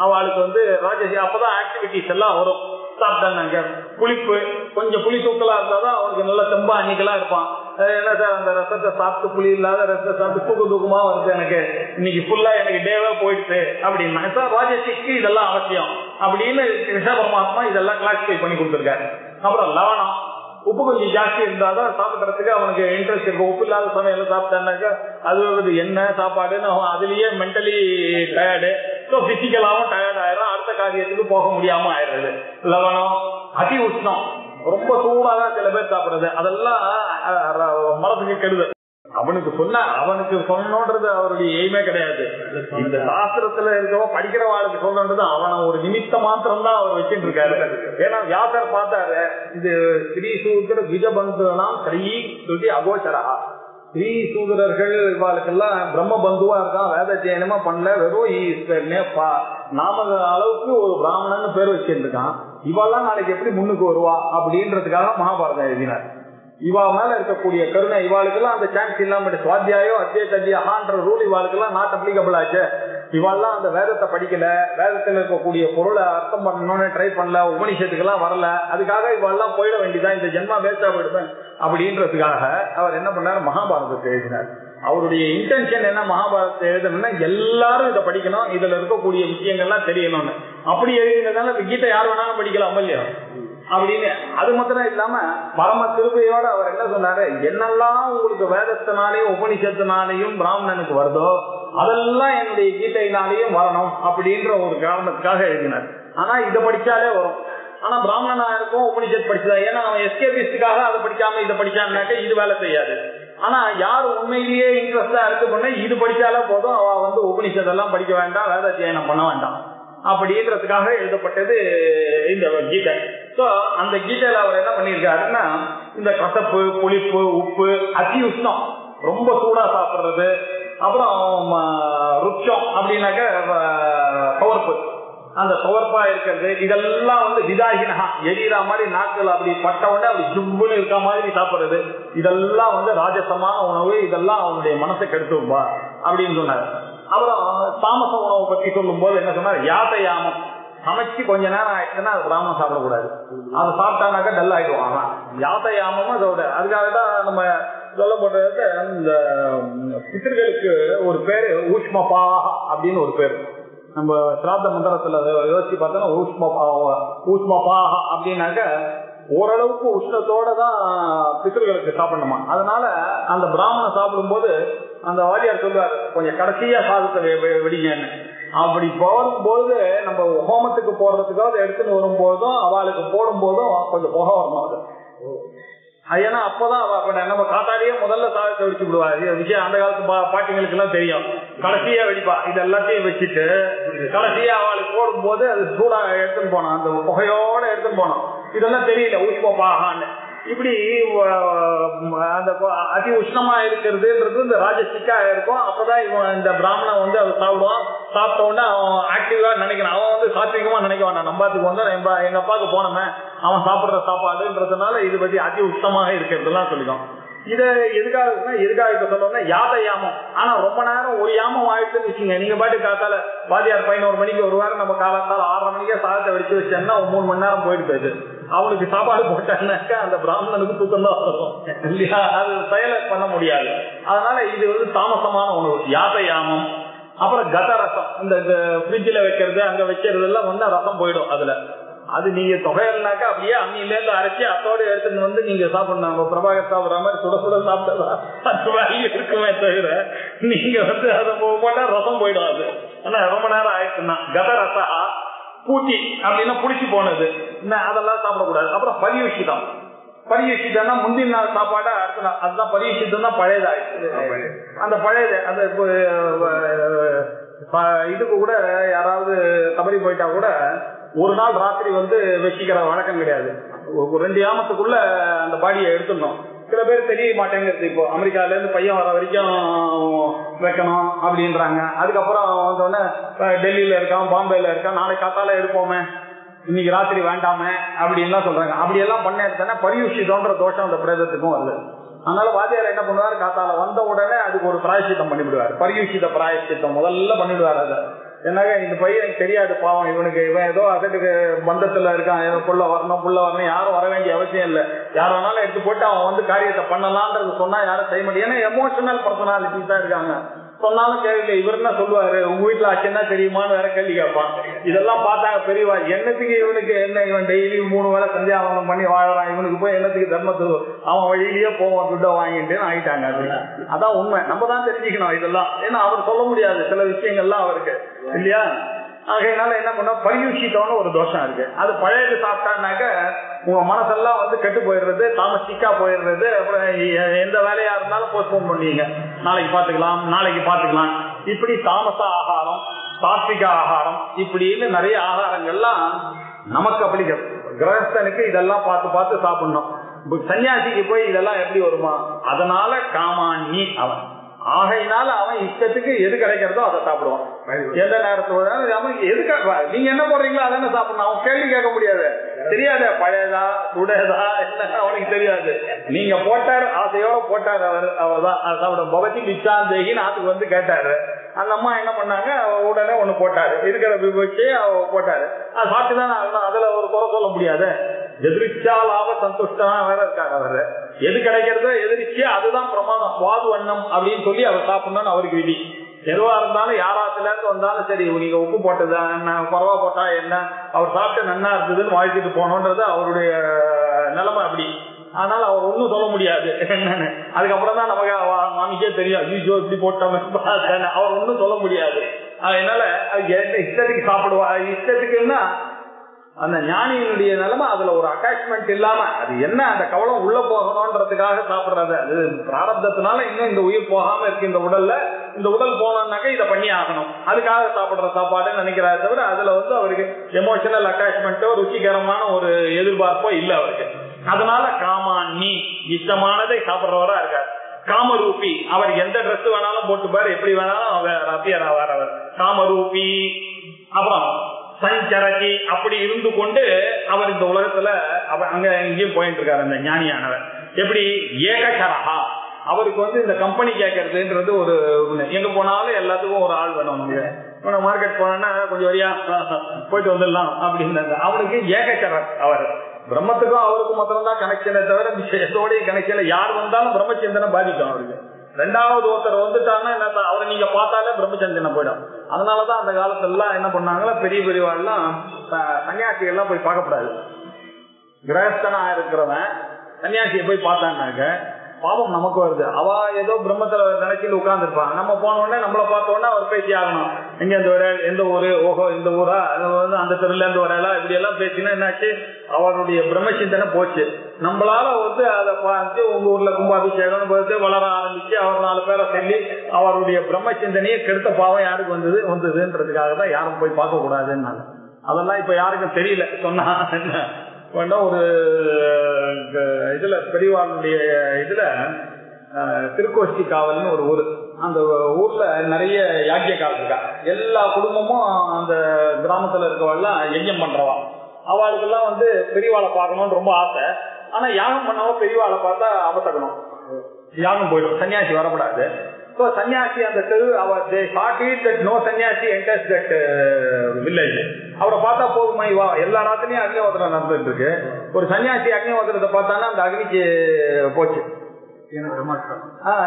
அவளுக்கு வந்து ராஜசி. அப்பதான் ஆக்டிவிட்டிஸ் எல்லாம் வரும். சாப்பிட்டாங்க புளிப்பு, கொஞ்சம் புளி தூக்கலா இருந்தாதான் அவனுக்கு நல்ல தெம்பா அன்னைக்கெல்லாம் இருப்பான். என்ன சார் அந்த ரசத்தை சாப்பிட்டு புளி இல்லாத ரசத்தை சாப்பிட்டு தூக்கமா வருது, எனக்கு இன்னைக்கு ஃபுல்லா எனக்கு டேவே போயிடுச்சு அப்படின்னா சார் ராஜசிக்கு இதெல்லாம் அவசியம் அப்படின்னு கிருஷ்ண பரமாத்மா இதெல்லாம் கிளாசிஃபை பண்ணி கொடுத்துருக்காரு. அப்புறம் லவணம், உப்பு கொஞ்சம் ஜாஸ்தி இருந்தாதான் சாப்பிட்றதுக்கு அவனுக்கு இன்ட்ரெஸ்ட் இருக்கும். உப்பு இல்லாத சமையல சாப்பிட்டான்னாக்கா அது என்ன சாப்பாடுன்னு அவன் அதுலயே மென்டலி டயர்டு, ஸோ பிசிக்கலாவும் டயர்ட் ஆயிரும், அடுத்த காரியத்துக்கு போக முடியாம ஆயிடுறது. லவணம், அதி உஷ்ணம், ரொம்ப சூடாதான் சில பேர் சாப்பிடுறது, அதெல்லாம் மனசுக்கு கெடுதல். அவனுக்கு சொல்லணும்ன்றது அவருடைய எய்மே கிடையாது. இந்த சாஸ்திரத்துல இருக்கவோ படிக்கிறவாளுக்கு சொல்லணுன்றது அவனை ஒரு நிமித்த மாத்திரம் தான் அவர் வச்சுட்டு இருக்காரு. ஏன்னா வியாசர் பார்த்தாரு, இது ஸ்ரீ சூத்திர விஜபந்துலாம் ஸ்ரீ சுதி அகோச்சரா, ஸ்ரீ சூதரர்கள் இவாளுக்கெல்லாம் பிரம்ம பந்துவா இருக்கான், வேத ஜெயனமா பண்ணல, வெறும் நாம அளவுக்கு ஒரு பிராமணன் பேர் வச்சுட்டு இருக்கான், இவாள்லாம் நாளைக்கு எப்படி முன்னுக்கு வருவா அப்படின்றதுக்காக மகாபாரதம் எழுதினார். இவா மேல இருக்கக்கூடிய கருணை இவாளுக்கெல்லாம் அந்த சான்ஸ் இல்லாம சுவாத்தியாயோ அத்தியாயன்ற ரூல் இவாளுக்கெல்லாம் நாட் அப்ளிகபிள் ஆச்சு. இவாள்லாம் அந்த வேதத்தை படிக்கல, வேதத்துல இருக்கக்கூடிய பொருளை அர்த்தம் பண்ணணும்னு ட்ரை பண்ணல, உபனிஷத்துக்கெல்லாம் வரல, அதுக்காக இவாள்லாம் போயிட வேண்டியதான், இந்த ஜென்மா வேஸ்டா போயிடுவேன் அப்படின்றதுக்காக அவர் என்ன பண்ணாரு, மகாபாரதத்தை எழுதினார். அவருடைய இன்டென்ஷன் என்ன, மகாபாரதத்தை எழுதணும்னா எல்லாரும் இதை படிக்கணும், இதுல இருக்கக்கூடிய விஷயங்கள்லாம் தெரியணும்னு. அப்படி எழுதினதால கீதை யார் வேணாலும் படிக்கலாம் இல்லையா அப்படின்னு. அது மாத்திரம் இல்லாம பரம கிருபையோட அவர் என்ன சொன்னாரு, என்னெல்லாம் உங்களுக்கு வேதத்தினாலேயும் உபனிஷத்தினாலேயும் பிராமணனுக்கு வருதோ அதெல்லாம் என்னுடைய கீதையினாலேயும் வரணும் அப்படின்ற ஒரு காரணத்துக்காக எழுதினார். ஆனா இதை படிச்சாலே வரும். ஆனா பிராமணனா இருக்கும் உபனிஷத் படிச்சதா, ஏன்னா அவன் எஸ்கேபிஸ்டுக்காக அதை படிக்காம இதை படிச்சான்னாக்க இது வேலை செய்யாது. ஆனா யார் உண்மையிலேயே இன்ட்ரெஸ்டா இருக்கு பண்ண இது படிச்சாலே போதும், அவ உபனிஷத்தெல்லாம் படிக்க வேண்டாம், வேத அத்தியனம் பண்ண வேண்டாம் அப்படின்றதுக்காக எழுதப்பட்டது இந்த கீதை. சோ அந்த கீதையில அவர் என்ன பண்ணிருக்காருன்னா, இந்த கசப்பு, புளிப்பு, உப்பு, அதி உஷ்ணம், ரொம்ப சூடா சாப்பிடுறது, அப்புறம் ருட்சம் அப்படின்னாக்க கவர்ப்பு, அந்த கவர்ப்பா இருக்கிறது, இதெல்லாம் விதாகினா எரியிற மாதிரி நாட்கள் அப்படி பட்ட உடனே அப்படி ஜும்புன்னு இருக்க மாதிரி சாப்பிடுறது, இதெல்லாம் ராஜசமான உணவு, இதெல்லாம் அவனுடைய மனசை கெடுத்துப்பா அப்படின்னு சொன்னார். அப்புறம் தாமச உணவை பத்தி சொல்லும் போது என்ன சொன்னார், யாத்தையாமம், சமைச்சு கொஞ்ச நேரம் ஆயிடுச்சுன்னா அது பிராமணம் சாப்பிடக்கூடாது, அது சாப்பிட்டானாக்கா டல் ஆயிடுவான். ஆனா யாத்தையாமமும் அதோட அதுக்காக தான் நம்ம சொல்லப்படுறது. இந்த பித்திருக்களுக்கு ஒரு பேரு ஊஷ்மபாக அப்படின்னு ஒரு பேரு, நம்ம சிராத்த மந்திரத்துல யோசிச்சு பார்த்தோம்னா ஊஷ்மபாக அப்படின்னாக்க ஓரளவுக்கு உஷ்ணத்தோட தான் பித்திருக்களுக்கு சாப்பிடணுமா. அதனால அந்த பிராமணன் சாப்பிடும் போது அந்த வாரியார் சொல்லுவார், கொஞ்சம் கடைசியா சாதத்தை வெடிங்கன்னு. அப்படி போடும்போது நம்ம ஹோமத்துக்கு போடுறதுக்காக எடுத்துன்னு வரும்போதும் அவளுக்கு போடும் போதும் கொஞ்சம் புகை வரணும். அது ஏன்னா அப்பதான் நம்ம காத்தாலேயே முதல்ல சாதத்தை வெடிச்சு விடுவாரு விஷயம். அந்த காலத்து பாட்டிங்களுக்கு எல்லாம் தெரியும், கடைசியா வெடிப்பா. இது எல்லாத்தையும் வச்சுட்டு கடைசியா அவளுக்கு போடும் போது அது சூடா எடுத்துன்னு போனோம், அந்த புகையோட எடுத்துன்னு போனோம். இதெல்லாம் தெரியல ஊஷ்மபாகான்னு. இப்படி அந்த அதி உஷ்ணமா இருக்கிறதுன்றது இந்த ராஜசிக்கா இருக்கும். அப்பதான் இவன் இந்த பிராமணன் அதை சாப்பிடுவான். சாப்பிட்ட உடனே அவன் ஆக்டிவா நினைக்கிறான், அவன் சாத்விகமா நினைக்க வேண்டாம், நம்பாத்துக்கு எங்க அப்பாவுக்கு போனோமே அவன் சாப்பிடுற சாப்பாடுன்றதுனால இது பத்தி அதி உஷ்ணமாக இருக்கிறதுலாம் சொல்லிடும். இதை எதுக்காக சொல்லணும்னா யாதையாமம். ஆனா ரொம்ப நேரம் ஒரு யாமம் ஆயிடுச்சுன்னு வச்சுங்க, நீங்க பாட்டு காத்தால வாதியார் 11 மணிக்கு வருவாரு, நம்ம காலத்தால 6:30 மணிக்கே சாதத்தை வெடிச்சு வச்சோம்னா 3 மணி நேரம் போயிட்டு போயிடுது. அவனுக்கு சாப்பாடு போட்டான்னாக்கா அந்த பிராமணனுக்கு தூக்கம் தான் வரும் இல்லையா, அது செயலை பண்ண முடியாது. அதனால இது தாமசமான உணவு யாதையாமம். அப்புறம் கதரசம், இந்த ஃப்ரிட்ஜில் வைக்கிறது அங்க வைக்கிறது எல்லாம் ரசம் போயிடும் அதுல. அது நீங்க தொகையல்னாக்கா அப்படியே அம்மியில இருந்து அரைச்சி அத்தோடு எடுத்துன்னு நீங்க சாப்பிடணும். நம்ம பிரபாகர் சாப்பிடுற மாதிரி சுட சுட சாப்பிட்டா அது வேல்யூ இருக்குமே தவிர நீங்க அதை போட்டா ரசம் போயிடும். அது ஆனா ரொம்ப நேரம் ஆயிடுச்சுன்னா கதரசா. பூச்சி அப்படின்னா புடிச்சு போனது அதெல்லாம் சாப்பிடக்கூடாது. அப்புறம் பரியுஷிதம். பரியுஷிதம்னா முந்தின நாள் சாப்பாடா அடுத்த நாள், அதுதான் பரியுஷிதம் தான் பழையதாயிடுச்சு. அந்த பழையது அந்த இதுக்கு கூட யாராவது தவறி போயிட்டா கூட ஒரு நாள் ராத்திரி வச்சிக்கிற வழக்கம் கிடையாது. 2 யாமத்துக்குள்ள அந்த பாடியை எடுத்துடணும். சில பேர் தெரிய மாட்டேங்கிறது. இப்போ அமெரிக்கால இருந்து பையன் வர வரைக்கும் வைக்கணும் அப்படின்றாங்க. அதுக்கப்புறம் வந்தோடனே டெல்லியில இருக்கான், பாம்பேல இருக்கான், நாளைக்கு காத்தால எடுப்போமே, இன்னைக்கு ராத்திரி வேண்டாமே அப்படின்லாம் சொல்றாங்க. அப்படியெல்லாம் பண்ண எடுத்தோன்னா பரியுஷிதம்ன்ற தோஷம் அந்த பிரேதத்துக்கும் வருது. அதனால வாத்தியார் என்ன பண்ணுவார், காத்தால வந்த உடனே அதுக்கு ஒரு பிராயசித்தம் பண்ணிவிடுவார். பரியுஷித பிராயசித்தம் முதல்ல பண்ணிவிடுவார். அதை என்னங்க இந்த பையன் தெரியாது பாவம், இவனுக்கு இவன் ஏதோ அசட்டுக்கு பந்தத்துல இருக்கான், ஏதோ புள்ள வரணும் யாரும் வர வேண்டிய அவசியம் இல்லை, யார் வேணாலும் எடுத்து போட்டு அவன் காரியத்தை பண்ணலான்றது சொன்னா யாரும் செய்ய முடியும். ஏன்னா எமோஷனல் பர்சனாலிட்டிஸ் தான் இருக்காங்க. சொன்னாலும் கேள்வி இவர் என்ன சொல்லுவாரு, உங்க வீட்டுல ஆச்சுன்னா தெரியுமான்னு வேற கேள்வி கேட்பான். இதெல்லாம் பார்த்தாங்க பெரியவா, என்னத்துக்கு இவனுக்கு என்ன, இவன் டெய்லி 3 வேளை சந்தியாவனம் பண்ணி வாழறான், இவனுக்கு போய் என்னத்துக்கு தர்மத்துக்கு அவன் வழியிலேயே போவான் துட்டை வாங்கிட்டு ஆயிட்டாங்க. அதான் உண்மை. நம்ம தான் தெரிஞ்சுக்கணும் இதெல்லாம். ஏன்னா அவர் சொல்ல முடியாது சில விஷயங்கள்லாம் அவருக்கு இல்லையா. ஆகையினால என்ன பண்ண பரியூஷித்தோன்னு ஒரு தோஷம் இருக்கு. அது பழையது சாப்பிட்டான்னாக்க உங்க மனசெல்லாம் வந்து கெட்டு போயிடுறது, தாமசிக்கா போயிடுறது. அப்புறம் எந்த வேலையா இருந்தாலும் போஸ்ட்போன் பண்ணுவீங்க, நாளைக்கு பாத்துக்கலாம். இப்படி தாமச ஆகாரம், சாத்விக ஆகாரம், இப்படின்னு நிறைய ஆகாரங்கள்லாம் நமக்கு அப்படி கிரகஸ்தனுக்கு இதெல்லாம் பார்த்து சாப்பிடணும். சன்னியாசிக்கு போய் இதெல்லாம் எப்படி வருமா? அதனால காமாண்ணி அவன். ஆகையினால அவன் இஷ்டத்துக்கு எது கிடைக்கிறதோ அதை சாப்பிடுவான். எந்த நேரத்துல அவன் எதுக்காக நீங்க என்ன போடுறீங்களோ அதான சாப்பிடணும். அவன் கேள்வி கேட்க முடியாது, தெரியாத பழையதா சுடதா என்ன அவனுக்கு தெரியாது. நீங்க போட்டாரு, ஆசையோட போட்டாரு, அவர்தான் சாப்பிட பகத்தி பிச்சாந்தேகின்னு ஆத்துக்கு வந்து கேட்டாரு. அந்த அம்மா என்ன பண்ணாங்க, உடனே ஒண்ணு போட்டாரு, இருக்கிற வச்சு போட்டாரு. அது சாப்பிட்டுதான் அதுல ஒரு குறை சொல்ல முடியாது. எதிர்ச்சா லாப சந்துஷ்டா வேற இருக்காங்க. அவரு எது கிடைக்கிறதோ எதிர்ச்சியா அதுதான் பிரமாதம். சுவாது வண்ணம் அப்படின்னு சொல்லி அவர் சாப்பிடணும்னு அவருக்கு விதி. எதுவா இருந்தாலும் யாராத்துல இருந்து வந்தாலும் சரி, நீங்க உப்பு போட்டதா என்ன, குறவா போட்டா என்ன, அவர் சாப்பிட்டு நன்னா இருந்ததுன்னு வாழ்த்துட்டு போனோன்றது அவருடைய நிலைமை அப்படி. அதனால அவர் ஒன்னும் சொல்ல முடியாது என்னன்னு. அதுக்கப்புறம் தான் நமக்கு மாமிக்கே தெரியும், ஐயோ இப்படி போட்டோம், அவர் ஒன்னும் சொல்ல முடியாது. அதனால இஷ்டத்துக்கு சாப்பிடுவா. இஷ்டத்துக்குன்னா அந்த ஞானியினுடைய நிலைமை அதுல ஒரு அட்டாச்மெண்ட் இல்லாம, அது என்ன அந்த கவலம் உள்ள போகணும்ன்றதுக்காக சாப்பிடுறது. அது பிராரப்தத்தினால இன்னும் இந்த உயிர் போகாம இருக்கு இந்த உடல்ல. இந்த உடல் போனோம்னாக்க இதை பண்ணி ஆகணும், அதுக்காக சாப்பிடுற சாப்பாடுன்னு நினைக்கிறாரு தவிர அதுல வந்து அவருக்கு எமோஷனல் அட்டாச்மெண்ட்டோ ருச்சிகரமான ஒரு எதிர்பார்ப்போ இல்லை அவருக்கு. அதனால காமாண்ணி இஷ்டமானதை சாப்பிடுறவரா இருக்காரு. காமரூபி அவர் எந்த ட்ரெஸ் வேணாலும் போட்டுப்பாரு, எப்படி வேணாலும் அவர் அப்பியர் ஆவார் அவர் காமரூபி. அப்புறம் சஞ்சரதி அப்படி இருந்து கொண்டு அவர் இந்த உலகத்துல அங்க இங்கேயும் போயிட்டு இருக்காரு அந்த ஞானியானவர். எப்படி ஏகசரஹா, அவருக்கு வந்து இந்த கம்பெனி கேட்கறதுன்றது ஒரு எங்க போனாலும் எல்லாத்துக்கும் ஒரு ஆள் வேணும். நமக்கு மார்க்கெட் போனா கொஞ்சம் வழியா போயிட்டு வந்துடலாம் அப்படின்னு அவனுக்கு ஏகசரர். அவர் பிரம்மத்துக்கும் அவருக்கும் மாத்திரம் தான் கனெக்ஷனை தவிர விஷயத்தோடைய கனெக்ஷன் யார் வந்தாலும் பிரம்மச்சிந்தனை பாதிக்கும் அவருக்கு. ரெண்டாவது ஒருத்தர் வந்துட்டாங்கன்னா அவரை நீங்க பார்த்தாலே பிரம்மச்சந்திரனை போயிடும். அதனாலதான் அந்த காலத்துல எல்லாம் என்ன பண்ணாங்களா, பெரிய பெரியவாள்லாம் சன்னியாசிகள் எல்லாம் போய் பார்க்கக்கூடாது. கிரகஸ்தனா இருக்கிறவன் சன்னியாசியை போய் பார்த்தான்னாக்க பாவம் நமக்கு வருது. அவ ஏதோ பிரம்மத்துல நினைச்சிட்டு உட்கார்ந்து இருப்பான். நம்ம போன உடனே நம்மளை பார்த்த உடனே அவர் பேசி ஆகணும். எங்க இந்த வர, எந்த ஊரு, ஓஹோ இந்த ஊரா, அந்த தெருல இருந்து வரலா, இப்படி எல்லாம் பேசினா என்னாச்சு, அவருடைய பிரம்மசிந்தனை போச்சு. நம்மளால வந்து அதை பார்த்து உங்க ஊர்ல கும்பாபிஷேகம் வளர ஆரம்பிச்சு அவர் 4 பேரை சொல்லி அவருடைய பிரம்மசிந்தனையை கெடுத்த பாவம் யாருக்கு வந்ததுன்றதுக்காக தான் யாரும் போய் பார்க்க கூடாதுன்னு. அதெல்லாம் இப்ப யாருக்கும் தெரியல. சொன்னா ஒரு இதுல பெரியவாளுடைய இதுல திருக்கோஷ்டி காவல்னு ஒரு ஊர். அந்த ஊர்ல நிறைய யாக்கிய கால் இருக்கா. எல்லா குடும்பமும் அந்த கிராமத்துல இருக்கவெல்லாம் யஜ்யம் பண்றவா. அவளுக்கெல்லாம் வந்து பெரியவாளை பார்க்கணும்னு ரொம்ப ஆசை. ஆனா யாகம் பண்ணாம பெரியவாளை பார்த்தா அபத்தக்கணும், யாகம் போயிடும், சன்னியாசி வரக்கூடாது. So சன்னியாசி அந்த தெரு நோ சன்னியாசி என்டர்ஸ் தட் வில்லேஜ். அவரை பார்த்தா போகுமா, இவா எல்லா ராத்திரியும் அக்னிஹோத்திரம் நடந்துட்டு இருக்கு. ஒரு சன்னியாசி அக்னிஹோத்திரத்தை பார்த்தானா அந்த அக்னிக்கு போச்சு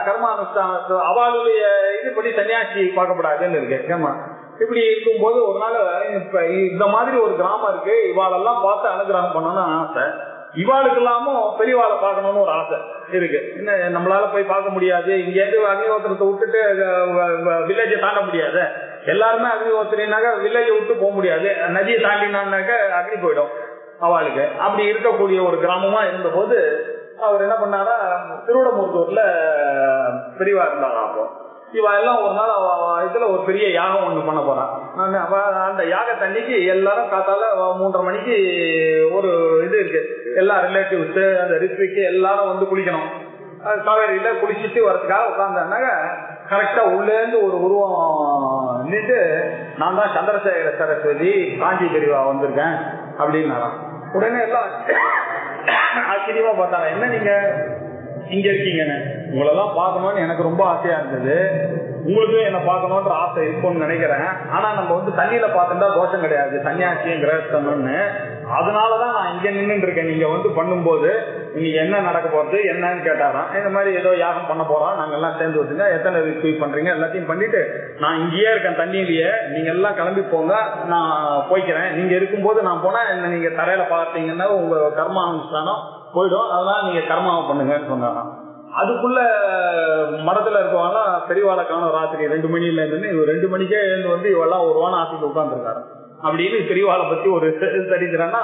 கர்மானுஷ்டான. அவளுடைய இதுபடி சன்னியாசி பார்க்கப்படாதுன்னு இருக்கு. ஏமா இப்படி இருக்கும்போது ஒரு நாள் இப்ப இந்த மாதிரி ஒரு கிராமம் இருக்கு, இவாளெல்லாம் பார்த்து அனுகிரகம் பண்ணணும்னு ஆசை. இவாளுக்கு இல்லாமும் பெரியவாளை பார்க்கணும்னு ஒரு ஆசை இருக்கு. இன்னும் நம்மளால போய் பார்க்க முடியாது, இங்க இருந்து அக்னிஹோத்திரத்தை விட்டுட்டு வில்லேஜை தாண்ட முடியாது. எல்லாருமே அக்னிஹோத்திரினாக்க வில்லேஜை விட்டு போக முடியாது, நதியை தாண்டினாக்க அக்னி போயிடும் அவளுக்கு. அப்படி இருக்கக்கூடிய ஒரு கிராமமா இருந்த போது அவர் என்ன பண்ணாரா, திருவிடமூர்த்தூர்ல பெரியவா இருந்தாரா. அப்போ இவ எல்லாம் ஒரு நாள் இதுல ஒரு பெரிய யாகம் ஒண்ணு பண்ண போறான். அந்த யாகத்தன்னைக்கு எல்லாரும் காத்தால 3:30 மணிக்கு ஒரு இது இருக்கு, எல்லா ரிலேட்டிவ்ஸ் அந்த ரித்விக்கு எல்லாரும் வந்து குளிக்கணும். காவேரியில குளிச்சுட்டு வரதுக்காக உட்கார்ந்தாங்க. கரெக்டா உள்ள இருந்து ஒரு உருவம் நின்று, நான் தான் சந்திரசேகர சரஸ்வதி காஞ்சி பெரியவா வந்திருக்கேன் அப்படின்னாராம். உடனே எல்லாம் ஆச்சரியமா பார்த்தாங்க, என்ன நீங்க இங்க இருக்கீங்கன்னு. உங்களெல்லாம் பார்க்கணும்னு எனக்கு ரொம்ப ஆசையா இருந்தது, உங்களுக்கும் என்ன பார்க்கணும்ன்ற ஆசை இருக்கும்னு நினைக்கிறேன். ஆனா நம்ம வந்து தண்ணியில பார்த்துட்டா தோஷம் கிடையாது, சன்னியாசியும் கிரகஸ்தனும்னு. அதனாலதான் நான் இங்க நின்று இருக்கேன். நீங்க வந்து பண்ணும்போது இன்னைக்கு என்ன நடக்க போறது என்னன்னு கேட்டாராம். இந்த மாதிரி ஏதோ யாகம் பண்ண போறோம், நாங்க எல்லாம் சேர்ந்து வச்சுங்க, எத்தனை ரிசீவ் பண்றீங்க எல்லாத்தையும் பண்ணிட்டு நான் இங்கேயே இருக்கேன் தண்ணியிலேயே, நீங்க எல்லாம் கிளம்பி போங்க, நான் போய்க்கிறேன். நீங்க இருக்கும்போது நான் போனா என்ன நீங்க தரையில பார்த்தீங்கன்னா உங்க கர்மானுஷ்டானம் போயிடும், அதனால நீங்க கர்மாவை பண்ணுங்கன்னு சொன்னாராம். அதுக்குள்ள மடத்துல இருக்கவங்க பெரியவாளை காணும் ராத்திரி 2 மணில இருந்து 2 மணிக்கே எழுந்து வந்து இவெல்லாம் ஒரு வாரம் ஆசைக்கு உட்கார்ந்துருக்காரு அப்படின்னு பெரியவாளை பத்தி ஒரு தெரிஞ்சுறான்னா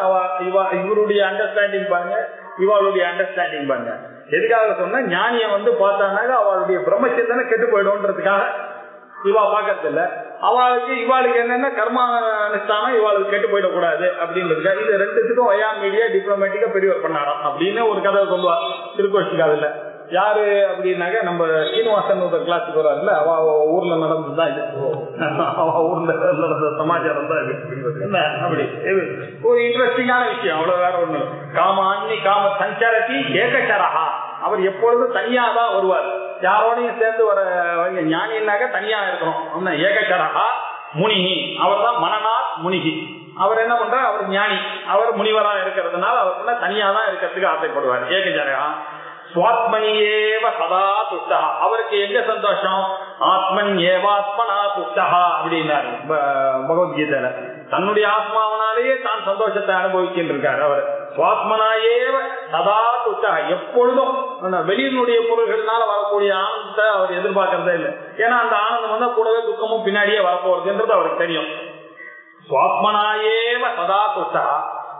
இவருடைய அண்டர்ஸ்டாண்டிங் பாருங்க, இவாளுடைய அண்டர்ஸ்டாண்டிங் பாருங்க. எதுக்காக சொன்னா ஞானிய வந்து பார்த்தாங்க அவளுடைய பிரம்மச்சேதனை கெட்டு போயிடும்ன்றதுக்காக இவா பாக்கிறது இல்ல. இவாளுக்கு என்னன்னா கர்மானுஷ்டானம் இவாளுக்கு கெட்டு போயிடக்கூடாது அப்படின்றதுக்காக இது ரெண்டுத்துக்கும் வயா மீடியா டிப்ளமேட்டிக்கா பெரியவர் பண்ணாராம் அப்படின்னு ஒரு கதை சொல்லுவா திருக்கோஷ்டிக்காதுல. யாரு அப்படின்னாக்க நம்ம சீனிவாசன் ஒரு கிளாஸுக்கு வர்றாருல்ல, அவ ஊர்ல நடந்ததுதான் இது, அவ ஊர்ல நடந்த சமாச்சாரம் தான் இது. என்ன அப்படி ஒரு இன்ட்ரெஸ்டிங்கான விஷயம், அவ்வளவு வேற ஒண்ணு. காமான்னி காம சஞ்சரதி ஏகச்சரஹா, அவர் எப்பொழுதும் தனியா தான் வருவார், யாரோடையும் சேர்ந்து வர ஞானின்னாக்க தனியா இருக்கணும். ஏகச்சரஹா முனிகி, அவர் தான் மனநாத் முனிகி. அவர் என்ன பண்றார், அவர் ஞானி, அவர் முனிவரா இருக்கிறதுனால அவர் தனியா தான் இருக்கிறதுக்கு ஆசைப்படுவார். ஏகச்சரஹா சுவாத்மனியேவ சதா துஷ்டா, அவருக்கு எங்க சந்தோஷம், ஆத்மன் ஏவாத்மனா துஷ்டா அப்படின்னாரு பகவத்கீதையில. தன்னுடைய ஆத்மாவனாலேயே தான் சந்தோஷத்தை அனுபவிக்கின்றார் அவர். சுவாத்மனாயேவ சதா துஷ்டா, எப்பொழுதும் வெளியினுடைய பொருள்கள்னால வரக்கூடிய ஆனந்தத்தை அவர் எதிர்பார்க்கறதே இல்லை. ஏன்னா அந்த ஆனந்தம் வந்தா கூடவே துக்கமும் பின்னாடியே வரப்போறதுன்றது அவருக்கு தெரியும். சுவாத்மனாயேவ சதா துஷ்டா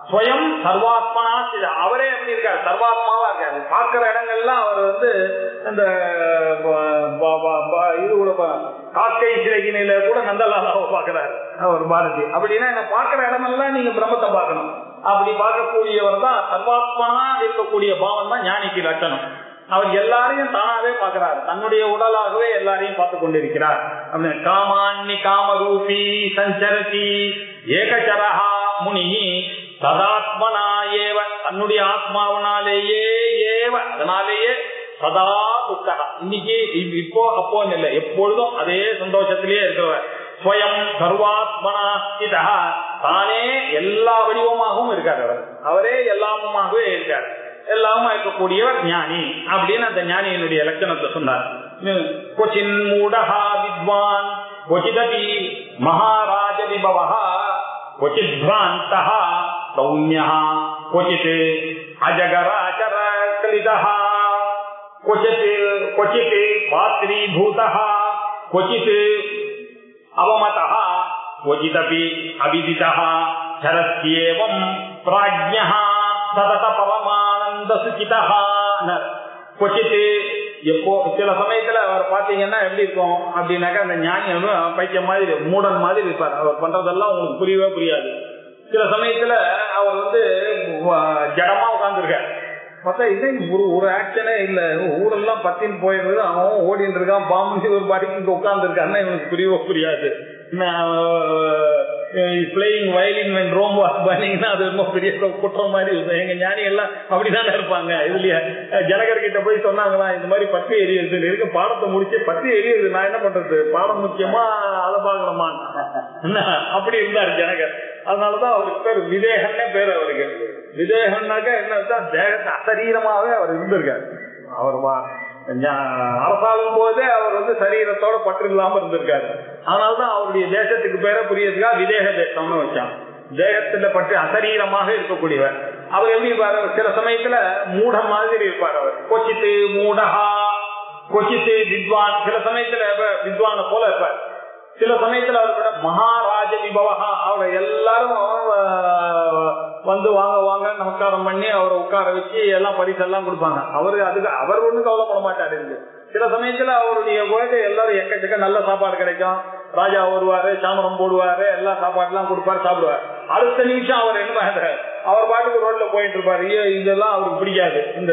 ஸ்வயம் சர்வாத்மனா, அவரே எப்படி இருக்காரு, சர்வாத்மாவா இருக்காரு. பார்க்கிற இடங்கள்லாம் அவர் வந்து இந்த இது கூட காக்கை சிறகினில கூட நந்தலாலாவை பாக்குறாரு அவர் பாரதி. அப்படின்னா என்ன, பார்க்கிற இடமெல்லாம் நீங்க பிரம்மத்தை பார்க்கணும். அப்படி பார்க்கக்கூடியவர் தான் சர்வாத்மனா இருக்கக்கூடிய பாவம் தான் ஞானிக்கு லட்சணம். அவர் எல்லாரையும் தானாவே பார்க்கிறார், தன்னுடைய உடலாகவே எல்லாரையும் பார்த்து கொண்டிருக்கிறார். காமான்னி காமரூபி சஞ்சரதி ஏகச்சரஹா முனிஹி சதாத்மனா ஏவ, தன்னுடைய ஆத்மாவனாலேயே ஏவ, அதனாலேயே சதா துக்கா, இன்னைக்கு இப்போ அப்போ இல்லை, எப்பொழுதும் அதே சந்தோஷத்திலேயே இருக்கிறவர். ஸ்வயம் சர்வாத்மனா ஸ்திதா, தானே எல்லா வடிவமாகவும் இருக்கார் அவர், அவரே எல்லாமுமாகவே இருக்கார், எல்லாமா இருக்கக்கூடியவர் ஞானி அப்படின்னு அந்த ஞானியினுடைய லட்சணத்தை சொன்னார். கொச்சின் மூடஹா வித்வான் கொச்சிதபி மகாராஜ விபவஹா கொச்சித் பிராந்தஹ சௌம்யஹ கொச்சித் அஜகராச்சர கலிதஹ கொச்சித் பாத்ரீபூதஹ கொச்சித் அவமதஹ கொச்சிதபி அவிதிதஹ சரஸ்யேவம் ப்ராஜ்ஞஹ சதத பரமானந்த சுகிதஹ. கொச்சித் எப்போ சில சமயத்துல அவர் பாத்தீங்கன்னா எப்படி இருக்கும் அப்படின்னாக்கா, அந்த ஞானி பைத்தியம் மாதிரி மூடன் மாதிரி இருப்பார், அவர் பண்றதெல்லாம் உங்களுக்கு புரியவே புரியாது. சில சமயத்துல அவர் வந்து ஜடமா உட்கார்ந்துருக்கார், பார்த்தா இது ஒரு ஆக்ஷனே இல்ல, ஊரெல்லாம் பத்தின்னு போயிடுறது, அவன் ஓடிட்டு இருக்கான், பாம்பு ஒரு பாடிக்கு உட்கார்ந்து இருக்காருன்னா இவனுக்கு புரியவே புரியாது. Playing violin when Rome was burning, அது ரொம்ப பெரிய குற்றம் மாதிரி. எங்க ஞானி எல்லாம் அப்படிதானே இருப்பாங்க. இதுலயே ஜனகர்கிட்ட போய் சொன்னாங்களா, இந்த மாதிரி பத்தி எரியுது இருக்கு, பாடத்தை முடிச்சு பத்தி எரியுது, நான் என்ன பண்றது, பாடம் முக்கியமா அதை பார்க்கணுமா, அப்படி இருந்தார் ஜனகர். அதனாலதான் அவருக்கு பேர் விதேகன்னே பேர். அவருக்கு விதேகன்னாக்க என்னதான், தேகத்தை அசரீரமாவே அவர் இருந்திருக்காரு. அவர் அரசாளும் போதே அவர் வந்து சரீரத்தோட பற்று இல்லாம இருந்திருக்காரு. அதனாலதான் அவருடைய தேசத்துக்கு பேரை புரியறதுக்காக விதேக தேசம்னு வச்சான். தேகத்துல பற்றி அசரீரமாக இருக்கக்கூடியவர். அவர் எப்படி இருப்பாரு, சில சமயத்துல மூட மாதிரி இருப்பார் அவர். கொச்சித்து மூடஹா கொச்சித்து வித்வான், சில சமயத்துல வித்வான போல இருப்பார். சில சமயத்துல அவர்கிட்ட மகாராஜ விபவஹா, அவரை எல்லாரும் வந்து வாங்க வாங்க நமஸ்காரம் பண்ணி அவரை உட்கார வச்சு எல்லாம் பரிசெல்லாம் கொடுப்பாங்க. அவர் ஒண்ணு கவலைப்பட மாட்டாரு. சில சமயத்துல அவருடைய குழந்தை எல்லாரும் எக்கச்சக்க நல்ல சாப்பாடு கிடைக்கும், ராஜா வருவாரு, சாமரம் போடுவாரு, எல்லா சாப்பாடு எல்லாம் கொடுப்பாரு, சாப்பிடுவாரு. அடுத்த நிமிஷம் அவர் என்ன, அவர் பாட்டுக்கு ரோட்ல போயிட்டு இருப்பாரு. இதெல்லாம் அவருக்கு பிடிக்காது, இந்த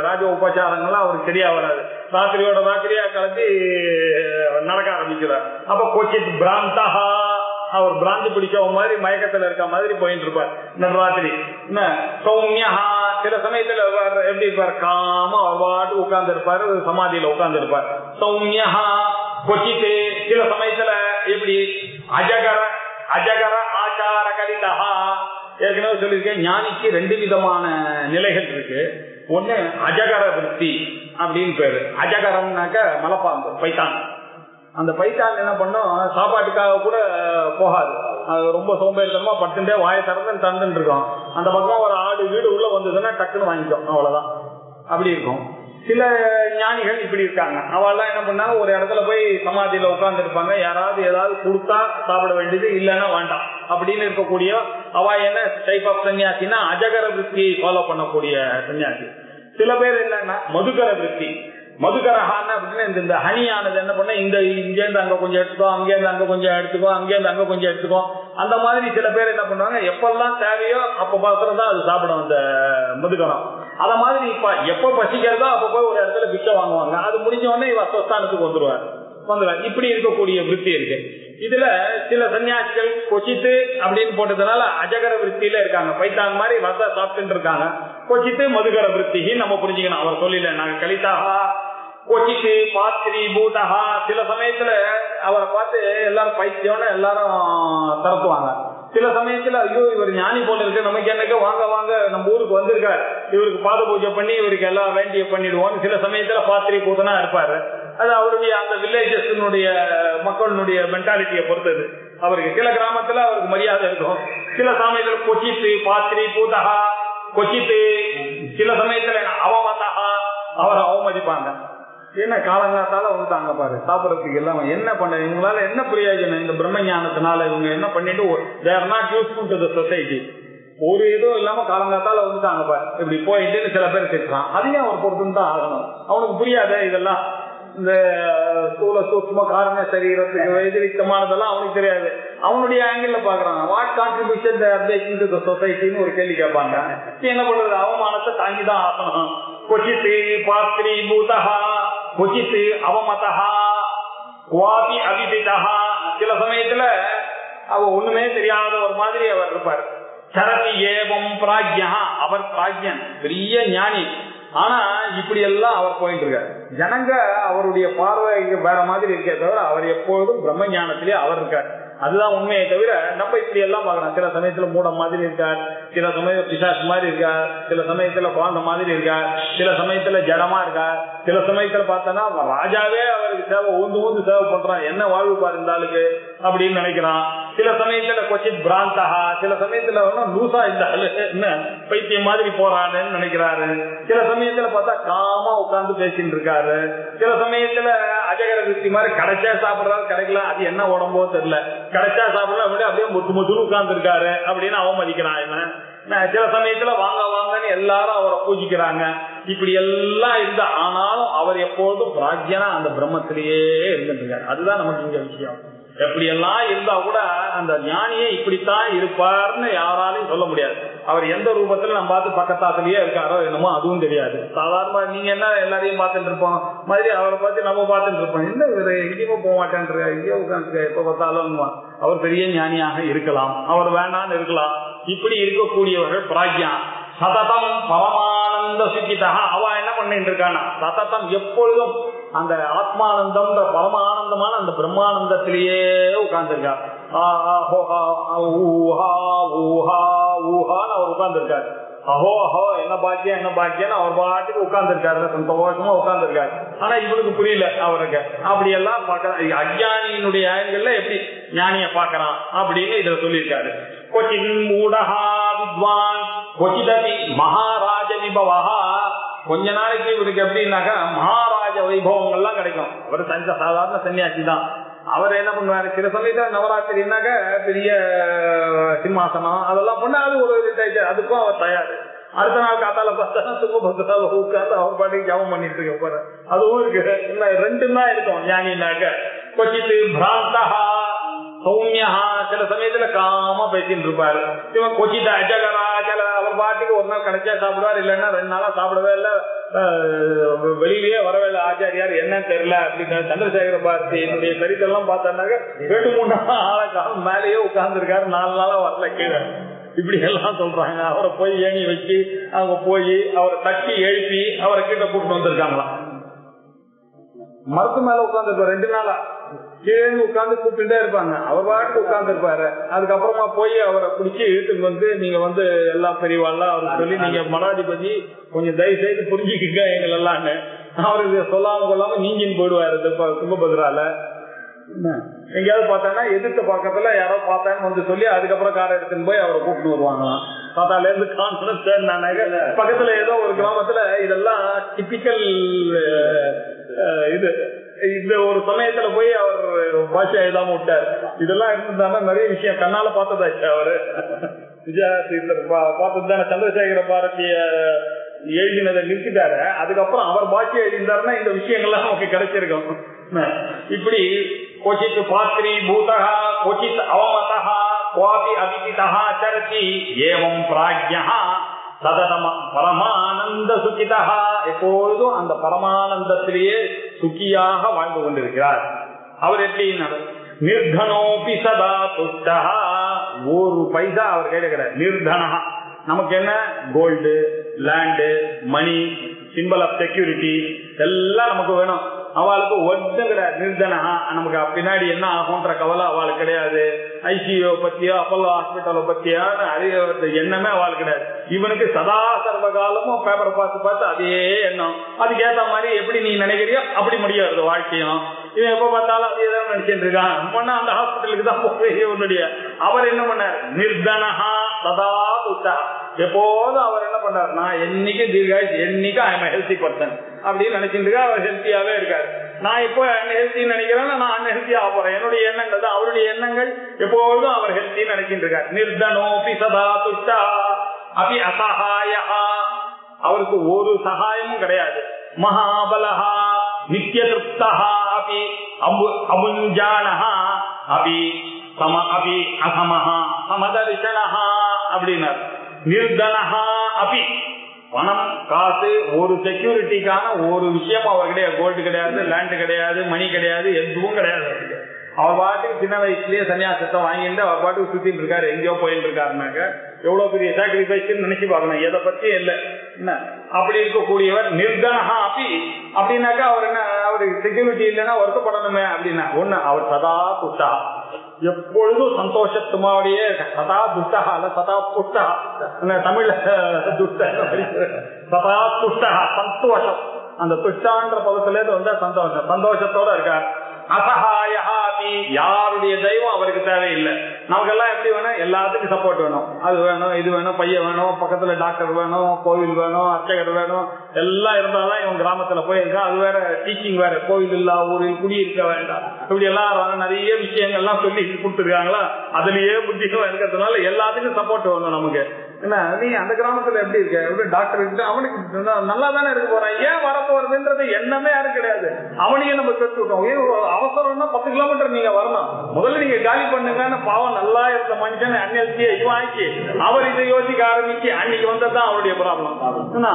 ராஜ உபச்சாரங்கள்லாம் அவருக்கு சரியா வராது. ராத்திரியோட ராத்திரியா கலந்து நடக்க ஆரம்பிக்கிறார். அப்ப கொச்சித் பிராந்தஹா, அவர் பிராந்தி பிடிச்ச மாதிரி மயக்கத்துல இருக்க மாதிரி போயிட்டு இருப்பார் நடுராத்திரி. சௌமியஹா, சில சமயத்துல எப்படி இருப்பார், காம அவர் பாட்டு உட்கார்ந்து இருப்பாரு, சமாதியில உட்கார்ந்து இருப்பார். சௌமியஹா கொச்சித்து, சில சமயத்துல எப்படி அஜகர ஆச்சார கலிதஹா. ஏற்கனவே சொல்லியிருக்கேன், ஞானிக்கு 2 விதமான நிலைகள் இருக்கு. ஒண்ணு அஜகர விருத்தி அப்படின்னு பேரு. அஜகரம்னாக்க மலைப்பாம்பு, பைத்தான். அந்த பைத்தான் என்ன பண்ணும், சாப்பாட்டுக்காக கூட போகாது, அது ரொம்ப சோம்பேறித்தனமா பட்டுட்டே வாயை திறந்து தந்துட்டு இருக்கோம். அந்த பக்கம் ஒரு ஆடு வீடு உள்ள வந்ததுன்னா டக்குன்னு வாங்கிக்கும், அவ்வளவுதான். அப்படி இருக்கும். சில ஞானிகள் இப்படி இருக்காங்க. அவெல்லாம் என்ன பண்ணாங்க, ஒரு இடத்துல போய் சமாதியில உட்கார்ந்து இருப்பாங்க. யாராவது ஏதாவது கொடுத்தா சாப்பிட வேண்டியது, இல்லைன்னா வேண்டாம் அப்படின்னு இருக்கக்கூடிய அவ என்ன டைப் ஆஃப் சன்னியாசினா அஜகர விருத்தி ஃபாலோ பண்ணக்கூடிய சன்னியாசி. சில பேர் என்னன்னா மதுகர விருத்தி. மதுகரஹான அப்படின்னு இந்த ஹனியானது என்ன பண்ண, இந்த இங்கேருந்து அங்க கொஞ்சம் எடுத்துக்கோ, அங்கேருந்து அங்க கொஞ்சம் எடுத்துக்கோ, அங்கேருந்து அங்க கொஞ்சம் எடுத்துக்கோ, அந்த மாதிரி சில பேர் என்ன பண்ணுவாங்க, எப்பெல்லாம் தேவையோ அப்ப மாத்திரம் தான் அது சாப்பிடும் அந்த மதுகரம். அத மாதிரி இப்ப எப்ப பசிக்கிறதோ அப்ப போய் ஒரு இடத்துல பிச்சை வாங்குவாங்க. அது முடிஞ்ச உடனே இவ ஸ்வஸ்தானத்துக்கு வந்துருவார். இப்படி இருக்கக்கூடிய விருத்தி இருக்கு. இதுல சில சன்னியாசிகள் கொச்சித்து அப்படின்னு போட்டதுனால அஜகர விருத்தியில இருக்காங்க. பைத்தான் மாதிரி வச சாப்பிட்டு இருக்காங்க. கொச்சித்து மதுகர விருத்தி நம்ம புரிஞ்சுக்கணும். அவர் சொல்லல நாங்க கலிதாகா கொச்சித்து பாத்திரி பூதகா. சில சமயத்துல அவரை பார்த்து எல்லாரும் பைத்தியம்னு எல்லாரும் தரப்புவாங்க. சில சமயத்துல ஐயோ இவர் ஞானி போல இருக்கு, நமக்கு என்னக்க வாங்க வாங்க நம்ம ஊருக்கு வந்திருக்காரு, இவருக்கு பாத பூஜை பண்ணி இவருக்கு எல்லாம் வேண்டிய பண்ணிடுவோம். சில சமயத்துல பாத்திரி பூதனா இருப்பாரு. அது அவருடைய அந்த வில்லேஜஸ்னுடைய மக்களுடைய மென்டாலிட்டியை பொறுத்தது. அவருக்கு சில கிராமத்துல அவருக்கு மரியாதை இருக்கும். சில சமயத்துல கொச்சித்து பாத்திரி பூதகா கொச்சித்து, சில சமயத்துல அவமதகா அவரை அவமதிப்பாங்க. என்ன காலங்காத்தால வந்துட்டாங்க பாரு சாப்பிடறதுக்கு எல்லாம் என்ன பண்ண, இவங்களால என்ன பிரயோஜனம் இந்த பிரம்ம ஞானத்தினால, இவங்க என்ன பண்ணிட்டு they are not useful to the society. ஒரு இதுவும் இல்லாம காலங்காத்தால வந்துட்டாங்க பாரு இப்படி போயிட்டு சில பேர் திட்டுறான். அதையும் அவர் பொறுத்துன்னு தான் ஆகணும். அவனுக்கு புரியாத இதெல்லாம் இந்த ஸ்தூல சூட்சும காரண சரீரத்துக்கு எதிரித்தமானதெல்லாம் அவனுக்கு தெரியாது. அவனுடைய ஆங்கிள் பாக்குறாங்க. வாட் கான்ட்ரிபியூஷன் டு சொசைட்டின்னு ஒரு கேள்வி கேட்பாங்க. என்ன பண்றது, அவமானத்தை தாங்கிதான் ஆகணும். கொச்சித்து பாத்திரி பூதகா கொச்சித்து அவமதகா குவாபி அபிதிதஹா. சில சமயத்துல அவ ஒண்ணுமே தெரியாத ஒரு மாதிரி அவர் இருப்பார். சரதி ஏவம் பிராஜ்யா, அவர் பிராஜ்யன் பெரிய ஞானி. ஆனா இப்படி எல்லாம் அவர் போயிட்டு இருக்காரு. ஜனங்க அவருடைய பார்வை வேற மாதிரி இருக்கே தவிர அவர் எப்பொழுதும் பிரம்ம ஞானத்திலே அவர் இருக்கார். அதுதான் உண்மையை தவிர நம்ம இப்படி எல்லாம் பாக்குறோம். சில சமயத்துல மூடம் மாதிரி இருக்கார், சில சமயம் பிசாசு மாதிரி இருக்கார், சில சமயத்துல குழந்தை மாதிரி இருக்கார், சில சமயத்துல ஜடமா இருக்கார், சில சமயத்துல பார்த்தோன்னா ராஜாவே அவருக்கு சேவை ஊந்து சேவை பண்றான், என்ன வாழ்வு பாரு இந்த ஆளுக்கு அப்படின்னு நினைக்கிறான். சில சமயத்துல கொச்சித் பிராந்தகா, சில சமயத்துல லூசா இந்த ஆளு என்ன பைத்தியம் மாதிரி போறான்னு நினைக்கிறாரு. சில சமயத்துல பார்த்தா காமா உட்கார்ந்து பேசிட்டு இருக்காரு. சில சமயத்துல அஜகர விருத்தி மாதிரி கிடைச்சா சாப்பிடுறாரு, கிடைக்கலாம் அது என்ன உடம்போ தெரியல, கிடைச்சா சாப்பிடலாம் அப்படியே முத்துன்னு உட்கார்ந்து இருக்காரு அப்படின்னு அவமதிக்கிறான். என்ன சில சமயத்துல வாங்க வாங்கன்னு எல்லாரும் அவரை பூஜிக்கிறாங்க. இப்படி எல்லாம் இருந்தா ஆனாலும் அவர் எப்போதும் பிராஜ்யனா அந்த பிரம்மத்திலேயே இருந்துருக்காரு. அதுதான் நமக்கு இங்க விஷயம். எப்படி எல்லாம் இருந்தா கூட அந்த ஞானியே இப்படித்தான் இருப்பார்னு யாராலையும் சொல்ல முடியாது. அவர் எந்த ரூபத்துல நம்ம பார்த்து பக்கத்தாத்துலயே இருக்காரோ என்னமோ அதுவும் தெரியாது. சாதாரணமா நீங்க என்ன எல்லாரையும் பார்த்துட்டு இருப்போம் மாதிரி அவரை பார்த்து நம்ம பார்த்துட்டு இருப்போம். என்ன இவரு எங்கேயுமே போக மாட்டேன்ற, எங்கேயோ உட்காந்து எப்ப பார்த்தாலும் அவர் பெரிய ஞானியாக இருக்கலாம், அவர் வேண்டான்னு இருக்கலாம். இப்படி இருக்கக்கூடியவர்கள் பிராஜ்யா. சததம் பரமானந்த சுகிதா. அவ என்ன பண்ணிட்டு இருக்கானா சததம் எப்பொழுதும் அந்த ஆத்மானந்தம் பரமானந்தமான அந்த பிரம்மானந்தத்திலேயே உட்கார்ந்துருக்கார். அவர் உட்கார்ந்துருக்காரு. அஹோ அஹோ என்ன பாக்கியம் என்ன பாக்கியம் அவர் பாட்டுக்கு உட்கார்ந்துருக்காரு, சந்தோஷமா உட்கார்ந்துருக்காரு. ஆனா இவனுக்கு புரியல அவருக்கு. அப்படி எல்லாம் அஜ்ஞானியினுடைய ஆங்கிள் எப்படி ஞானிய பாக்குறான் அப்படின்னு இதுல சொல்லியிருக்காரு. கொச்சின் மூடஹா வித்வான் கொச்சிதபி மகாராஜ விபவா. கொஞ்ச நாளைக்கு இவருக்கு எப்படின்னாக்கா மகாராஜ வைபவங்கள்லாம் கிடைக்கும். அவர் சாதாரண சன்னியாசி தான். அவர் என்ன பண்ணுவாரு, சில சமயத்துல நவராத்திரினாக்க பெரிய சிம்மாசனம் அதெல்லாம் பண்ண அது ஒரு அதுக்கும் அவர் தயாரு. அடுத்த நாள் காத்தால பார்த்தா துங்கபத்ரால உட்கார்ந்து அவர் பாட்டுக்கு ஜபம் பண்ணிட்டு இருக்க அதுவும் இருக்கு. ரெண்டும் தான் இருக்கும் ஞானினாக்க. கொச்சித்து பிராந்தஹா சௌமியா. சில சமயத்துல காம பேசிட்டு இருப்பாரு. இவன் கொச்சித அஜகரா அவர் பாட்டுக்கு ஒரு நாள் கிடைச்சா சாப்பிடுவார், இல்லைன்னா 2 நாளா சாப்பிடவே இல்லை, வெளியிலேயே வரவே இல்லை. ஆச்சாரியார் என்னன்னு தெரியல அப்படின்னு சந்திரசேகர பாரதி என்னுடைய சரித்தெல்லாம் பார்த்தாங்க 2-3 நாள் மேலேயே உட்கார்ந்து இருக்காரு, 4 நாளா வரல கீழே. இப்படி எல்லாம் சொல்றாங்க. அவரை போய் ஏணி வச்சு அவங்க போய் அவரை தட்டி எழுப்பி அவரை கிட்ட கூப்பிட்டு வந்திருக்காங்களாம். மரத்து மேல உட்கார்ந்து 2 நாளா கீழே உட்கார்ந்து கூப்பிட்டுட்டே இருப்பாங்க. அவர் பாட்டு உட்கார்ந்து இருப்பாரு. அதுக்கப்புறமா போய் அவரை பிடிச்சி இழுத்துட்டு வந்து நீங்க எல்லாம் பெரியவாள்லாம் அவருக்கு சொல்லி நீங்க மடாதிபதி கொஞ்சம் தயவு செய்து புரிஞ்சுக்கிங்க எங்கள் எல்லாம்னு அவருக்கு சொல்லாம கொள்ளாம நீங்கின்னு போயிடுவாரு துங்கபத்ரால. எங்கேயாவது பார்த்தாங்கன்னா எதிர்த்த பக்கத்துல யாராவது பார்த்தான்னு வந்து சொல்லி அதுக்கப்புறம் காரை எடுத்துன்னு போய் அவரை கூப்பிட்டு வருவாங்களாம். தாத்தால இருந்து கான்பிடன்ஸ் பக்கத்துல ஏதோ ஒரு கிராமத்துல இதெல்லாம் டிபிக்கல் இது. இந்த ஒரு சமயத்துல போய் அவர் பாஷா எழுதாம விட்டார். இதெல்லாம் இருந்ததுனால நிறைய விஷயம் கண்ணால பார்த்ததாச்சு. அவரு பார்த்தது தானே சந்திரசேகர பாரதிய எழுதினதை நிறுத்திட்டாரு. அதுக்கப்புறம் அவர் பாஷை எழுதினாருன்னா இந்த விஷயங்கள்லாம் நமக்கு கிடைச்சிருக்கும். இப்படி கொச்சித் பாத்ரி பூதகா கொச்சித் அவமதா குவாபி அபிதிதா சரதி ஏவம் பிராஜ்யா சததம பரமானந்த சுகிதா. எப்பொழுதும் அந்த பரமானந்தத்திலேயே சுகியாக வாழ்ந்து கொண்டிருக்கிறார். அவர் எப்படி நிர்தனோபி சதா துஷ்டா. ஒரு பைசா அவர் கையில கிடையாது. நிர்தனா நமக்கு என்ன gold land money symbol of security எல்லாம் நமக்கு வேணும். அவளுக்கு ஒன்றும் கிடையாது. நிர்தனா நமக்கு பின்னாடி என்ன ஆகும்ன்ற கவலை அவளுக்கு கிடையாது. ஐசியூ பத்தியோ அப்போலோ ஹாஸ்பிட்டலை பத்தியோ எண்ணமே அவளுக்கு கிடையாது. இவனுக்கு சதா சர்வ காலமும் பேப்பரை பார்த்து அதே எண்ணம். அதுக்கு ஏற்ற மாதிரி எப்படி நீ நினைக்கிறியோ அப்படி முடியாது வாழ்க்கையும். இவன் எப்ப பார்த்தாலும் அதே தான் நினைச்சிட்டு இருக்கான். அந்த ஹாஸ்பிட்டலுக்கு தான் போய் உன்னுடைய அவர் என்ன பண்ணார்? நிர்தனஹா சதா துஷ்டா. எப்போதும் அவர் என்ன பண்றாரு? நான் என்னைக்கு தீர்காயுஷ், என்னைக்கு ஐம் ஹெல்த்தி பர்சன் அப்படின்னு நினைச்சிட்டு இருக்கா. அவர் ஹெல்த்தியாவே இருக்காரு. நான் இப்போ ஹெல்த்தின்னு நினைக்கிறேன்னா நான் அன்ஹெல்த்தி ஆக போறேன். என்னுடைய எண்ணங்கள் தான் அவருடைய எண்ணங்கள். எப்பொழுதும் அவர் ஹெல்த்தின்னு நினைச்சிட்டு இருக்காரு. நிர்தனோபி சதா துஷ்டா அபி அசஹாயா. அவருக்கு ஒரு சகாயமும் கிடையாது. மகாபலஹா நித்திய திருப்தா அபி அபுஞ்சானஹா அபி சம அபி அசமஹா சமதர்ஷனஹா அப்படின்னார். நிர்தனஹா அபி பணம் காசு ஒரு செக்யூரிட்டிக்கான ஒரு விஷயம் அவர் கிடையாது. கோல்டு கிடையாது, லேண்டு கிடையாது, மணி கிடையாது, எதுவும் கிடையாது. அவர் பாட்டுக்கு சின்ன வயசுலயே சன்னியாசத்தை வாங்கிட்டு அவர் பாட்டுக்கு சுத்திட்டு இருக்காரு. எங்கேயோ போயிட்டு இருக்காருனாக்க எவ்வளவு பெரிய சாக்ரிஃபைஸ் நினைச்சு பார்க்கணும். எதை பத்தியும் இல்லை. என்ன அப்படி இருக்கக்கூடியவர் நிர்தனஹா அப்படி அப்படின்னாக்கா அவர் என்ன, அவருக்கு செக்யூரிட்டி இல்லைன்னா வருத்தப்படணுமே அப்படின்னா ஒண்ணு. அவர் சதா துஷ்டா, எப்பொழுதும் சந்தோஷத்துமாவுடைய சதா துஷ்டா இல்ல சதா புஷ்டா. தமிழ்ல துஷ்ட சதா துஷ்டா சந்தோஷம். அந்த துஷ்டான்ற பதத்துல இருந்து வந்தா சந்தோஷம், சந்தோஷத்தோட இருக்கார். அசஹாயஹாபி யாருடைய தெய்வம் அவருக்கு தேவையில்லை. நமக்கெல்லாம் எப்படி வேணும்? எல்லாத்துக்கும் சப்போர்ட் வேணும். அது வேணும், இது வேணும், பையன் வேணும், பக்கத்துல டாக்டர் வேணும், கோவில் வேணும், அர்ச்சகர் வேணும், எல்லாம் இருந்தாதான் இவன் கிராமத்துல போயிருக்கான். அது வேற டீச்சிங் வேற. கோவில் இல்லா ஊரில் குடியிருக்க வேண்டாம் இப்படி எல்லாம் நிறைய விஷயங்கள்லாம் சொல்லி கொடுத்துருக்காங்களா. அதுலயே புத்திகமா இருக்கிறதுனால எல்லாத்துக்கும் சப்போர்ட் வேணும் நமக்கு. என்ன நீ அந்த கிராமத்துல எப்படி இருக்க? எப்படி டாக்டர் இருக்கு, அவனுக்கு நல்லா தானே இருக்க போறான், ஏன் வரப்போறதுன்றது எண்ணமே யாரும் கிடையாது. அவனையே நம்ம கற்றுட்டோம். அவசரம்னா 10 கிலோமீட்டர் நீங்க வரணும், முதல்ல நீங்க காலி பண்ணுங்கன்னு. பாவம் நல்லா இருந்த மனுஷன் அந்நியத்திய இவாக்கி அவர் இதை யோசிக்க ஆரம்பிச்சு அன்னைக்கு வந்ததுதான் அவருடைய ப்ராப்ளம்.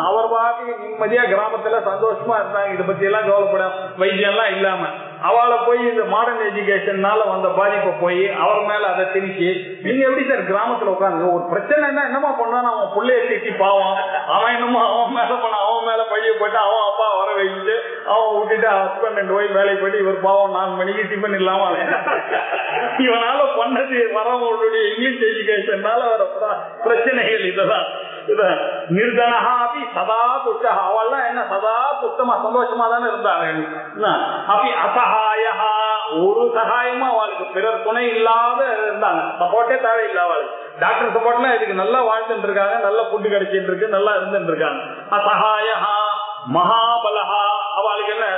அவர் பாட்டு நிம்மதியா கிராமத்துல சந்தோஷமா இருந்தாங்க. இதை பத்தி எல்லாம் கவலைப்பட வைத்தியம் எல்லாம் இல்லாம அவளை போய் இந்த மாடர்ன் எஜுகேஷன்னால வந்த பாதிப்பை போய் அவர் மேல அதை திணிச்சு நீங்க எப்படி சார் கிராமத்துல உட்காந்து ஒரு பிரச்சனைன்னா என்னமா பண்ணான்னு அவன் பிள்ளைய திட்டி பாவம் அவன் என்னமோ அவன் மேல பண்ண அவன் மேல பழிய போட்டு அவன் அப்பா வர வைக்கிட்டு அவன் விட்டுட்டு ஹஸ்பண்ட் அண்ட் ஒய்ஃப் வேலைக்கு போயிட்டு இவர் பாவம் 4 மணிக்கு டிஃபன் இல்லாம இவனால பண்ணது வரவங்களுடைய இங்கிலீஷ் எஜுகேஷன்னால வர பிரச்சனைகள் இதெல்லாம். நிர்தனஹா அப்படி சதா துஷ்டா. அவள்லாம் என்ன சதா சுத்தமா சந்தோஷமா தானே இருந்தாங்க. அப்படி அசஹாயா ஒரு சகாயமா அவளுக்கு பிறர் துணை இல்லாத இருந்தாங்க. சப்போர்ட்டே தேவையில்லை அவளுக்கு. டாக்டர் சப்போர்ட்லாம் இதுக்கு நல்லா வாழ்ந்துட்டு இருக்காங்க, நல்ல ஃபுட்டு கிடைச்சிட்டு இருக்கு, நல்லா இருந்துட்டு இருக்காங்க. அசஹாயா மகாபலஹா அவளுக்கு என்ன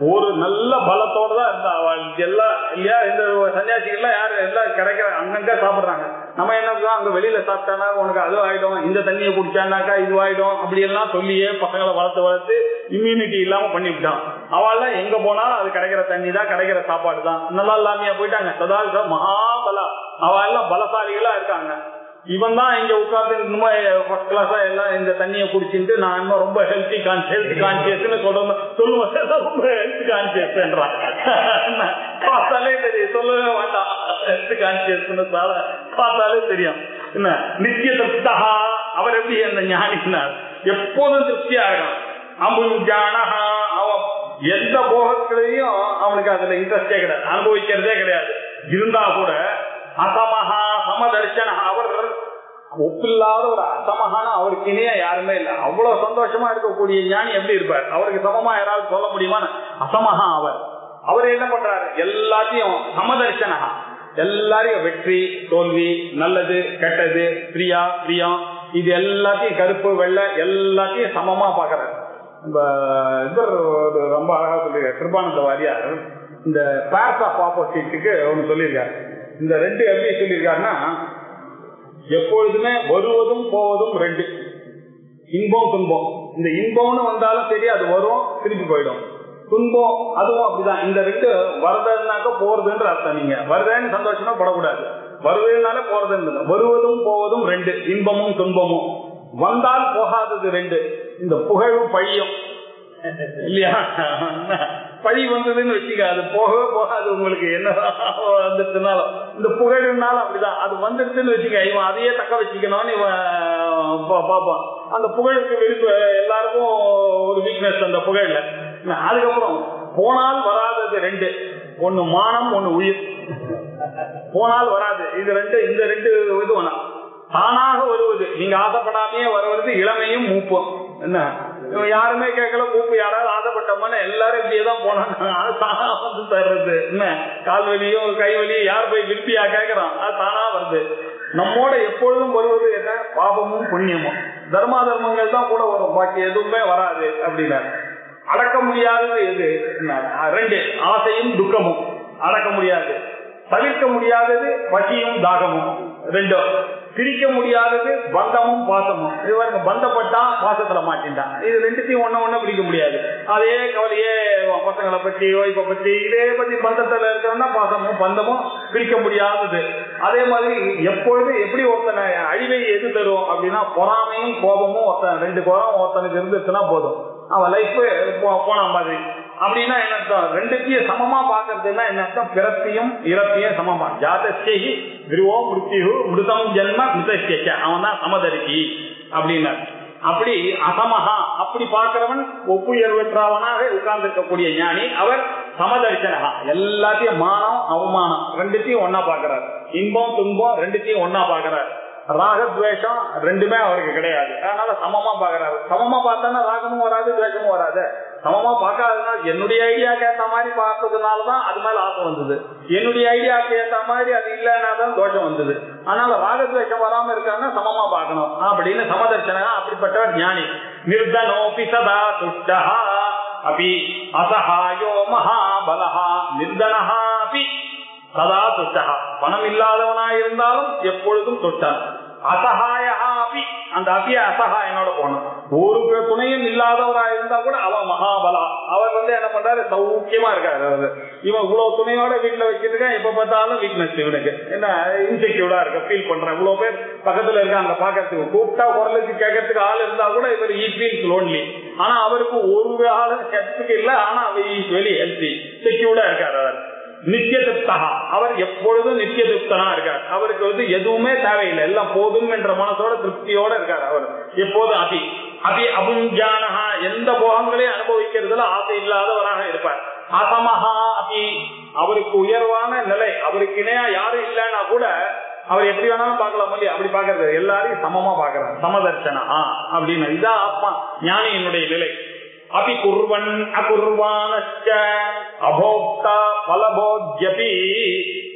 ஒரு நல்ல பலத்தோட தான் இருந்தா அவளுக்கு. எல்லாம் இல்லையா இந்த சன்னியாசிகள்லாம் யாரு எல்லாம் கிடைக்கிற அங்கங்க சாப்பிடுறாங்க. நம்ம என்ன அங்க வெளியில சாப்பிட்டானா உனக்கு அது ஆயிடும், இந்த தண்ணியை குடிச்சானாக்கா இது ஆயிடும் அப்படி எல்லாம் சொல்லியே பசங்களை வளர்த்து இம்யூனிட்டி இல்லாம பண்ணிவிட்டான். அவள்லாம் எங்க போனாலும் அது கிடைக்கிற தண்ணி தான், கிடைக்கிற சாப்பாடு தான். நல்லா இல்லாமையா போயிட்டாங்க. சதா மகாபலா அவள் எல்லாம் பலசாலிகளா இருக்காங்க. இவன் தான் இங்க உட்கார்ந்து ஃபர்ஸ்ட் கிளாஸா எல்லாம் இந்த தண்ணியை குடிச்சுட்டு நான் இன்னும் ரொம்ப ஹெல்த் கான்சியஸ்னு சொல்லுவேன். ரொம்ப ஹெல்த் கான்சியஸ்ன்றான். பார்த்தாலே தெரியும், சொல்லவே வேண்டாம். ஹெல்த் கான்சியஸ்னு பார்த்தாலே தெரியும். என்ன நித்திய திருப்தா அவர் எப்படி அந்த ஞானினார் எப்போதும் திருப்தியா இருக்கான். அம்புஜானஹா அவன் எந்த போகத்திலையும் அவனுக்கு அதுல இன்ட்ரெஸ்டே கிடையாது, அனுபவிக்கிறதே கிடையாது. இருந்தா கூட அசமஹா சமதர்ஷன அவர் ஒப்பில்லாத ஒரு அசமஹான அவருக்கு இணையா யாருமே இல்லை. அவ்வளவு சந்தோஷமா இருக்கக்கூடிய ஞானி எப்படி இருப்பார்? அவருக்கு சமமா யாராவது சொல்ல முடியுமா? அசமஹா அவர் அவர் என்ன பண்றாரு, எல்லாத்தையும் சமதர்சனா, எல்லாரையும் வெற்றி தோல்வி, நல்லது கெட்டது, பிரியா பிரியம், இது எல்லாத்தையும் கருப்பு வெள்ளை எல்லாத்தையும் சமமா பாக்குறாரு. இவர் ரொம்ப அழகா சொல்லிருக்காரு கிருபானந்த வாரியார். இந்த பேர்ஸ் ஆஃப் ஆப்போசிட்டுக்கு ஒண்ணு சொல்லியிருக்காரு. இந்த ரெண்டு எப்படி சொல்லியிருக்காருன்னா, எப்பொழுதுமே வருவதும் போவதும் ரெண்டு, இன்பம் துன்பம். இந்த இன்பம்னு வந்தாலும் சரி அது வரும் திருப்பி போயிடும், துன்பம் அதுவும் அப்படிதான். இந்த ரெண்டு வருதுன்னாக்க போறதுன்ற அர்த்தம். நீங்க வருதேன்னு சந்தோஷமா படக்கூடாது, வருவதுனால போறதுன்னு. வருவதும் போவதும் ரெண்டு, இன்பமும் துன்பமும். வந்தால் போகாதது ரெண்டு, இந்த புகழும் பழியும் இல்லையா. பழி வந்ததுன்னு வச்சுக்க, அது போகவே போகாது. உங்களுக்கு என்ன வந்துட்டுனாலும் இந்த புகழ்னாலும் அப்படிதான், அது வந்துடுதுன்னு வச்சுக்க, இவன் அதையே தக்க வச்சுக்கணும்னு இவன் பார்ப்பான். அந்த புகழுக்கு விருப்ப எல்லாருக்கும் ஒரு வீக்னஸ் அந்த புகழ்ல. அதுக்கப்புறம் போனால் வராதது ரெண்டு, ஒண்ணு மானம் ஒண்ணு உயிர். போனால் வராது இது ரெண்டு, இந்த ரெண்டு இது வேணாம். தானாக வருவது, நீங்க ஆசைப்படாமையே வருவது இளமையும் மூப்பும். என்ன யாருமே கேட்கல, மூப்பு யாராவது ஆசைப்பட்டோம்னா எல்லாரும் இப்படியேதான் போனாங்க, தானா வந்து தர்றது. என்ன கால் வலியோ கை வலியோ யார் போய் விருப்பியா கேட்கறான், அது தானா வருது. நம்மோட எப்பொழுதும் வருவது என்ன, பாபமும் புண்ணியமும். தர்மா தர்மங்கள் தான் கூட வரும், பாக்கி எதுவுமே வராது அப்படின்னா. அடக்க முடியாதது எது, ரெண்டு, ஆசையும் துக்கமும் அடக்க முடியாது. தவிர்க்க முடியாதது பசியும் தாகமும் ரெண்டும். பிரிக்க முடியாதது பந்தமும் பாசமும். இவங்க பந்தப்பட்டா பாசத்துல மாட்டின்டான். இது ரெண்டுத்தையும் ஒண்ணு பிடிக்க முடியாது. அதே கவலையே பசங்களை பத்தி ஒய்ஃபை பத்தி இதே பத்தி பந்தத்துல இருக்கிறோம்னா பாசமும் பந்தமும் பிரிக்க முடியாதது. அதே மாதிரி எப்பொழுது எப்படி ஒருத்தனை அழிவை எது தரும் அப்படின்னா, பொறாமையும் கோபமும். ஒருத்தன் ரெண்டு கோபம் ஒருத்தனுக்கு இருந்துச்சுன்னா போதும், அவன் லைஃப் போன மாதிரி. அப்படின்னா என்ன அர்த்தம், ரெண்டுத்தையும் சமமா பாக்குறதுன்னா என்ன அர்த்தம், பிறப்பையும் இறப்பையும் சமமா. ஜாதஸ்யி விருவோ மிருத்யு மிருதம் ஜென்ம மிருதஸ்ய, அவன் தான் சமதரிசி அப்படின்னா. அப்படி அசமஹா, அப்படி பார்க்கிறவன் ஒப்புயர்வற்றவனாக உட்கார்ந்து இருக்கக்கூடிய ஞானி அவர் சமதர்சனகா. எல்லாத்தையும் மானம் அவமானம் ரெண்டுத்தையும் ஒன்னா பாக்குறாரு, இன்பம் துன்பம் ரெண்டுத்தையும் ஒன்னா பாக்குறாரு. ராகத்வேஷம் ரெண்டுமே அவருக்கு கிடையாது, அதனால சமமா பாக்குறாரு. சமமா பார்த்தானா ராகமும் வராது துவேஷமும் வராது. சமமா பார்க்காததுனால என்னுடைய ஐடியாக்கு ஏற்ற மாதிரி பார்த்ததுனாலதான் அது மேல ஆசை வந்தது, என்னுடைய ஐடியாவுக்கு ஏற்ற மாதிரி அது இல்லைன்னாதான் தோஷம் வந்தது. அதனால ராகத்வேஷம் வராம இருக்காங்கன்னா சமமா பார்க்கணும் அப்படின்னு சமதர்சனா. அப்படிப்பட்டவர் ஞானி. நிர்தனோபி சதா துஷ்டஹா அபி அசஹாயோ மகாபலஹா நிர்தனஹா அபி சதா துஷ்டஹா. பணம் இல்லாதவனா இருந்தாலும் எப்பொழுதும் துஷ்டன். அசகாயா அபி, அந்த அபிய அசகாயனோட போனோம். ஒரு துணையும் இல்லாதவரா இருந்தா கூட அவன் மகாபலா. அவர் என்ன பண்றாரு, சௌக்கியமா இருக்காரு. இவன் இவ்வளவு துணையோட வீட்டுல வச்சிருக்கான், எப்ப பார்த்தாலும் வீக்னஸ் இவனுக்கு என்ன இன்செக்யூர்டா இருக்க ஃபீல் பண்றான். இவ்வளவு பேர் பக்கத்துல இருக்காங்க பாக்கிறதுக்கு, கூப்பிட்டா குரலுக்கு கேட்கறதுக்கு ஆள் இருந்தா கூட இவர் ஈ ஃபீல்ஸ் லோன்லி. ஆனா அவருக்கு ஒரு ஆளு ஹெல்த்துக்கு இல்ல, ஆனா அவர் வெரி ஹெல்த்தி செக்யூர்டா இருக்காரு. அவர் நித்தியதுப்தா, அவர் எப்பொழுதும் நித்தியதுப்தனா இருக்கார். அவருக்கு எதுவுமே தேவையில்லை, எல்லாம் போதும் என்ற மனசோட திருப்தியோட இருக்கார். அவர் எப்போதும் அபி அபி அபுஞ்சானஹா, எந்த போகங்களையும் அனுபவிக்கிறதுல ஆசை இல்லாதவராக இருப்பார். அசமஹா அபி, அவருக்கு உயர்வான நிலை, அவருக்கு இணையா யாரும் இல்லைன்னா கூட அவர் எப்படி வேணாலும் பார்க்கலாம் இல்லையா, அப்படி பாக்குறது எல்லாரையும் சமமா பாக்குறாரு. சமதர்சனா அப்படின்னு, இதான் ஆத்மா ஞானியினுடைய நிலை. அபி குர்வன் அகுர்வானச்ச அபோக்தா பலபோத்யபி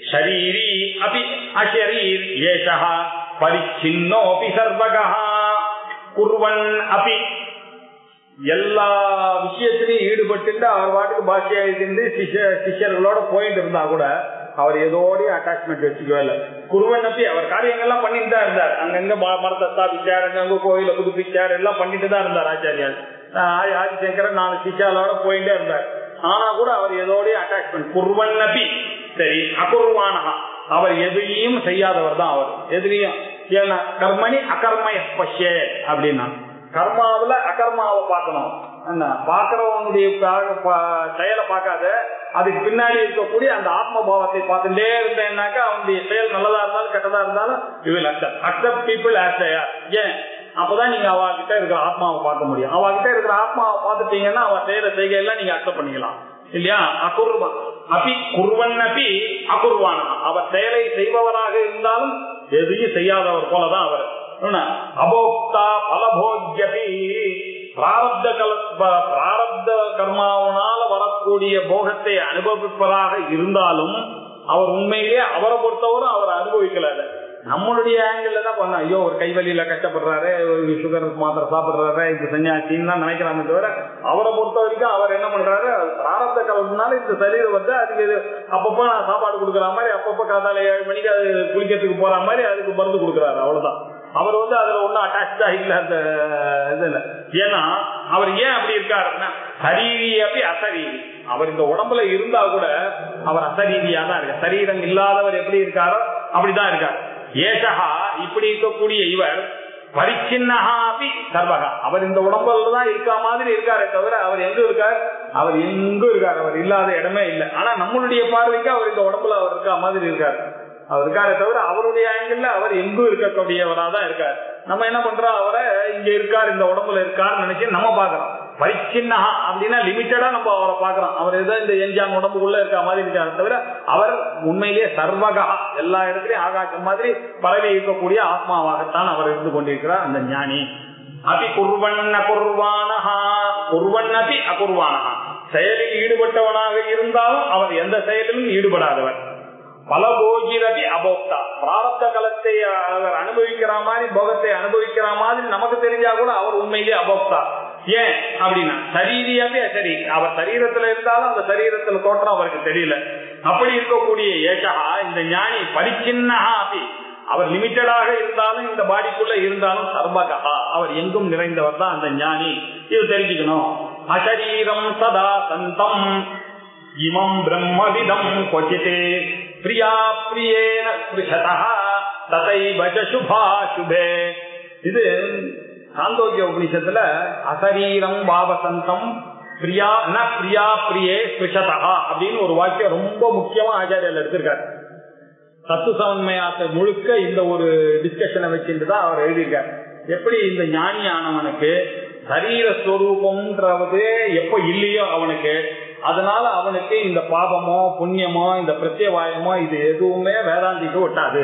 ஷரீரி அபி அஷரீர் ஏஷஹ பரிச்சின்னோபி சர்வகஹ. குர்வன் அபி, எல்லா விஷயத்திலையும் ஈடுபட்டு அவர் பாட்டுக்கு பாஷையா இருந்து சிஷ்யர்களோட போயிட்டு இருந்தா கூட அவர் ஏதோடைய அட்டாச்மெண்ட் வச்சுக்கவே இல்லை. குருவன் அப்படி அவர் காரியங்கள்லாம் பண்ணிட்டு தான் இருந்தார். அங்கங்க மரத்தை ஸ்தாபிச்சார், அங்கங்க கோயில புதுப்பிச்சார், எல்லாம் பண்ணிட்டு தான் இருந்தார் ஆச்சாரியால். ஆதிசங்கரன் 4 சிஷ்யாலோட போயிட்டே இருந்தார். ஆனா கூட அவர் ஏதோடைய அட்டாச்மெண்ட். குருவன் அப்படி சரி, அகுர்வானஹா, அவர் எதையும் செய்யாதவர் தான் அவர். எதுலையும் ஏன்னா கர்மணி அகர்மய பஷ்ய அப்படின்னா, கர்மாவில அகர்மாவை பார்க்கணும். பாக்குறவனுடைய செயலை பார்க்காத, அதுக்கு பின்னாடி இருக்கக்கூடிய அந்த ஆத்ம பாவத்தை பார்த்துட்டே இருந்தேன்னாக்கா அவனுடைய செயல் நல்லதா இருந்தாலும் கெட்டதா இருந்தாலும் you will accept people as they are. ஏன், அப்பதான் நீங்க அவகிட்ட இருக்கிற ஆத்மாவை பார்க்க முடியும். அவகிட்ட இருக்கிற ஆத்மாவை பார்த்துட்டீங்கன்னா அவன் செய்யற செய்கையெல்லாம் நீங்க அக்செப்ட் பண்ணிக்கலாம் இல்லையா. அகுர்வன் அப்படி குர்வன் அப்படி அகுர்வானா, அவர் செயலை செய்பவராக இருந்தாலும் எதையும் செய்யாதவர் போலதான் அவர். அபோக்தா பலபோக்யபி, பிராரப்த கர்மாவனால சொல்லக்கூடிய போகத்தை அனுபவிப்பதாக இருந்தாலும் அவர் உண்மையிலே அவரை பொறுத்தவரை அவர் அனுபவிக்கல. நம்மளுடைய ஆங்கிள் தான் பண்ண, ஐயோ ஒரு கைவலியில கஷ்டப்படுறாரு, ஒரு சுகர் மாத்திரை சாப்பிடுறாரு, இது சன்னியாசின்னு தான் நினைக்கிறாங்க தவிர அவரை பொறுத்த வரைக்கும் அவர் என்ன பண்றாரு, பிராரப்த காலத்தினால இந்த சரீரம் வந்து அதுக்கு அப்பப்போ நான் சாப்பாடு கொடுக்குற மாதிரி, அப்பப்போ காத்தால 7 மணிக்கு அது குளிக்கிறதுக்கு போற மாதிரி அதுக்கு மருந்து கொடுக்குறாரு, அவ்வளவுதான். அவர் வந்து அதுல ஒன்னும் அட்டாச்சா இல்ல அந்த இதுல. ஏன்னா அவர் ஏன் அப்படி இருக்காருன்னா சரீரி அப்படி அசரீரி. அவர் இந்த உடம்புல இருந்தா கூட அவர் அசரீரியா தான் இருக்கார். சரீரம் இல்லாதவர் எப்படி இருக்காரோ அப்படிதான் இருக்காரு. ஏஷகா இப்படி இருக்கக்கூடிய இவர் பரிச்சின்னஹா அப்படி சர்வகா, அவர் இந்த உடம்புல தான் இருக்கா மாதிரி இருக்காரே தவிர அவர் எங்க இருக்கார், அவர் எங்கும் இருக்கார், அவர் இல்லாத இடமே இல்லை. ஆனா நம்மளுடைய பார்வைக்கு அவர் இந்த உடம்புல அவர் இருக்கா மாதிரி இருக்காரு, அவர் இருக்காரே தவிர அவருடைய ஆங்கிள் அவர் எங்கும் இருக்கக்கூடியவரா தான் இருக்காரு. நம்ம என்ன பண்றோம், அவரை இங்க இருக்காரு இந்த உடம்புல இருக்காருன்னு நினைச்சு நம்ம பாக்குறோம். பரிச்சின்னஹா அப்படின்னா லிமிட்டடா நம்ம அவரை பாக்குறோம், அவர் ஏதோ இந்த எஞ்சான் உடம்புக்குள்ள இருக்க மாதிரி இருக்காரு தவிர அவர் உண்மையிலேயே சர்வகா எல்லா இடத்துலயும் ஆகாசம் மாதிரி பரவி இருக்கக்கூடிய ஆத்மாவாகத்தான் அவர் இருந்து கொண்டிருக்கிறார் அந்த ஞானி. அபி குர்வண்ண குர்வானஹா, குர்வண்ணபி அகுர்வானஹா, செயலில் ஈடுபட்டவனாக இருந்தாலும் அவர் எந்த செயலிலும் ஈடுபடாதவர். பலபோகிரபி அபோக்தா, பிராரப்த காலத்தை அவர் அனுபவிக்கிற மாதிரி போகத்தை அனுபவிக்கிற மாதிரி நமக்கு தெரிஞ்சா கூட அவர் உண்மையிலேயே அபோக்தா. ஏன் அப்படின்னா சரீரியாவே அசரீரி, அவர் சரீரத்துல இருந்தாலும் அந்த சரீரத்துல தோற்றம் அவருக்கு தெரியல. அப்படி இருக்கக்கூடிய ஏஷகா இந்த ஞானி பரிச்சின்னஹா அப்படி, அவர் லிமிட்டடாக இருந்தாலும் இந்த பாடிக்குள்ள இருந்தாலும் சர்வகா, அவர் எங்கும் நிறைந்தவர் தான் அந்த ஞானி. இது தெரிஞ்சுக்கணும். அசரீரம் சதா சந்தம் இமம் பிரம்மவிதம் கொச்சிதே பிரியா பிரியேன ஸ்பிருஷதா ததைவ சுபா சுபே. இது சாந்தோக்கிய உபனிஷத்துல அசரீரம் பாவசந்தம் பிரியா ந பிரியா பிரியே ஸ்பிருஷதா அப்படின்னு ஒரு வாக்கியம் ரொம்ப முக்கியமா ஆச்சாரியர் எடுத்திருக்காரு. தத்து சமன்மயத்தை முழுக்க இந்த ஒரு டிஸ்கஷனை வச்சுட்டு தான் அவர் எழுதியிருக்காரு. எப்படி இந்த ஞானியானவனுக்கு சரீர ஸ்வரூபம்ன்றது எப்ப இல்லையோ அவனுக்கு, அதனால அவனுக்கு இந்த பாபமோ புண்ணியமோ இந்த பிரத்யவாயமோ இது எதுவுமே வேதாந்திக்கு ஒட்டாது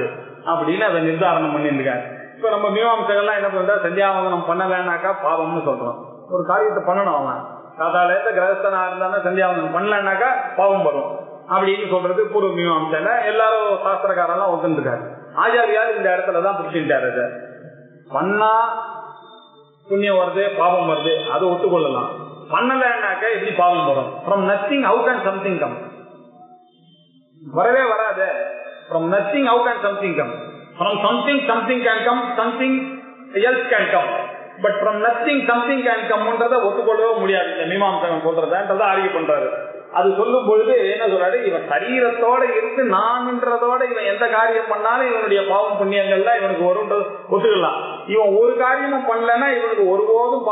அப்படின்னு அதை நிர்தாரணம் பண்ணிருக்காரு. இப்ப நம்ம மீமாம்சகள்லாம் என்ன பண்ற, சந்தியாவந்தனம் பண்ணலன்னாக்கா பாவம்னு சொல்றோம். ஒரு காரியத்தை பண்ணணும், அவன் காதாலயத்தை கிரகஸ்தனா இருந்தானே சந்தியாவந்தனம் பண்ணலன்னாக்கா பாவம் வரும் அப்படின்னு சொல்றது பூர்வ மீமாம்சையில எல்லாரும் சாஸ்திரக்காரெல்லாம் ஒத்துருக்காரு. ஆச்சாரியார் இந்த இடத்துலதான் பிடிச்சிருக்காரு. அதை பண்ணா புண்ணியம் வருது பாவம் வருது அது ஒத்துக்கொள்ளலாம், பண்ணலன்னாக்க எப்படி பாவம் வரும்? From nothing how can something come, வரவே வராது. From nothing how can something come, from something something can come, something else can come, but from nothing something can கம்ன்றதை ஒத்துக்கொள்ளவே முடியாது. இந்த மீமாம்சகன் சொல்றதை ஆர்கியூ பண்றாரு. அது சொல்லும் பொழுது என்ன சொல்றாரு, இவன் சரீரத்தோட இருந்து நான்ன்றதோட இவன் எந்த காரியம் பண்ணாலும் இவனுடைய பாவம் புண்ணியங்கள்லாம் இவனுக்கு வரும்ன்றது ஒத்துக்கலாம். இவன் ஒரு காரியமும் பண்ணலன்னா இவனுக்கு ஒருபோதும்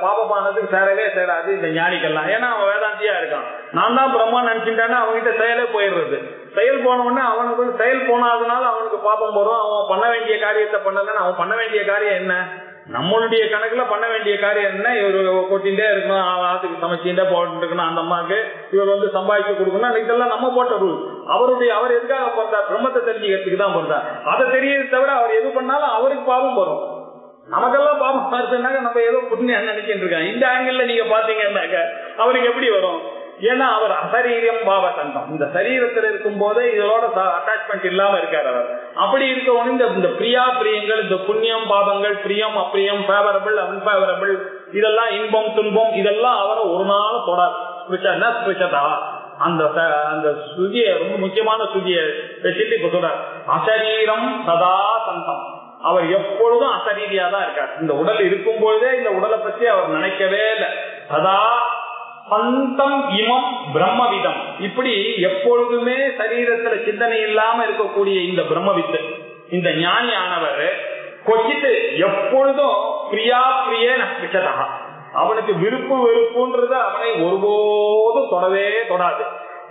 பாவமானதுக்கு சேரவே சேராது இந்த ஞானிக்கெல்லாம். ஏன்னா அவன் வேதாந்தியா இருக்கான். நான் தான் பிரம்மா நினைச்சுட்டானா அவன்கிட்ட செயலே போயிடுறது. செயல் போனவொடனே அவனுக்கு செயல் போனாதனால அவனுக்கு பாபம் வரும். அவன் பண்ண வேண்டிய காரியத்தை பண்ணலன்னா அவன் பண்ண வேண்டிய காரியம் என்ன, நம்மளுடைய கணக்குல பண்ண வேண்டிய காரியம் என்ன, இவர் கொட்டிண்டே இருக்கணும், ஆத்துக்கு சமைச்சுட்டே போட்டு இருக்கணும், அந்த அம்மாவுக்கு இவர் வந்து சம்பாதிக்க கொடுக்கணும், இதெல்லாம் நம்ம போட்ட ரூல். அவர் எதுக்காக பண்றார், பிரம்மத்தை தெரிஞ்சுக்கிறதுக்கு தான் பண்றார். அதை தெரியறது தவிர அவர் எது பண்ணாலும் அவருக்கு பாவம் வரும். நமக்கெல்லாம் பாவம் பார்த்துனாக்க நம்ம ஏதோ புண்ணியம் நினைச்சிட்டு இருக்கோம். இந்த ஆங்கிள் நீங்க பாத்தீங்கன்னாக்க அவருக்கு எப்படி வரும்? ஏன்னா அவர் அசரீரம் பாவ சந்தம், இந்த சரீரத்தில் இருக்கும் போதே இதோட அட்டாச்மெண்ட் இல்லாம இருக்காரு அவர். அப்படி இருக்க இந்த பிரியா பிரியங்கள், இந்த புண்ணியம் பாவங்கள், பிரியம் அப்பிரியம், ஃபேவரபிள் அன்பேவரபிள், இதெல்லாம் இன்பம் துன்பம், இதெல்லாம் அவரை ஒரு நாள் தொடாது. அந்த சுதிய ரொம்ப முக்கியமான சுதிய வச்சுட்டு இப்ப சொல்றார், அசரீரம் சதா சந்தம், அவர் எப்பொழுதும் அசரீரியா தான் இருக்கார். இந்த உடல் இருக்கும் பொழுதே இந்த உடலை பற்றி அவர் நினைக்கவே இல்லை. சதா பந்தம் இமம் பிரம்மவிதம், இப்படி எப்பொழுதுமே சரீரத்துல சிந்தனை இல்லாம இருக்கக்கூடிய இந்த பிரம்மவித்து, இந்த ஞானியானவர் கொச்சித்து எப்பொழுதும் பிரியா பிரிய நஷ்டதா, அவனுக்கு விருப்பு வெறுப்புன்றது அவனை ஒருபோதும் தொடவே தொடாது.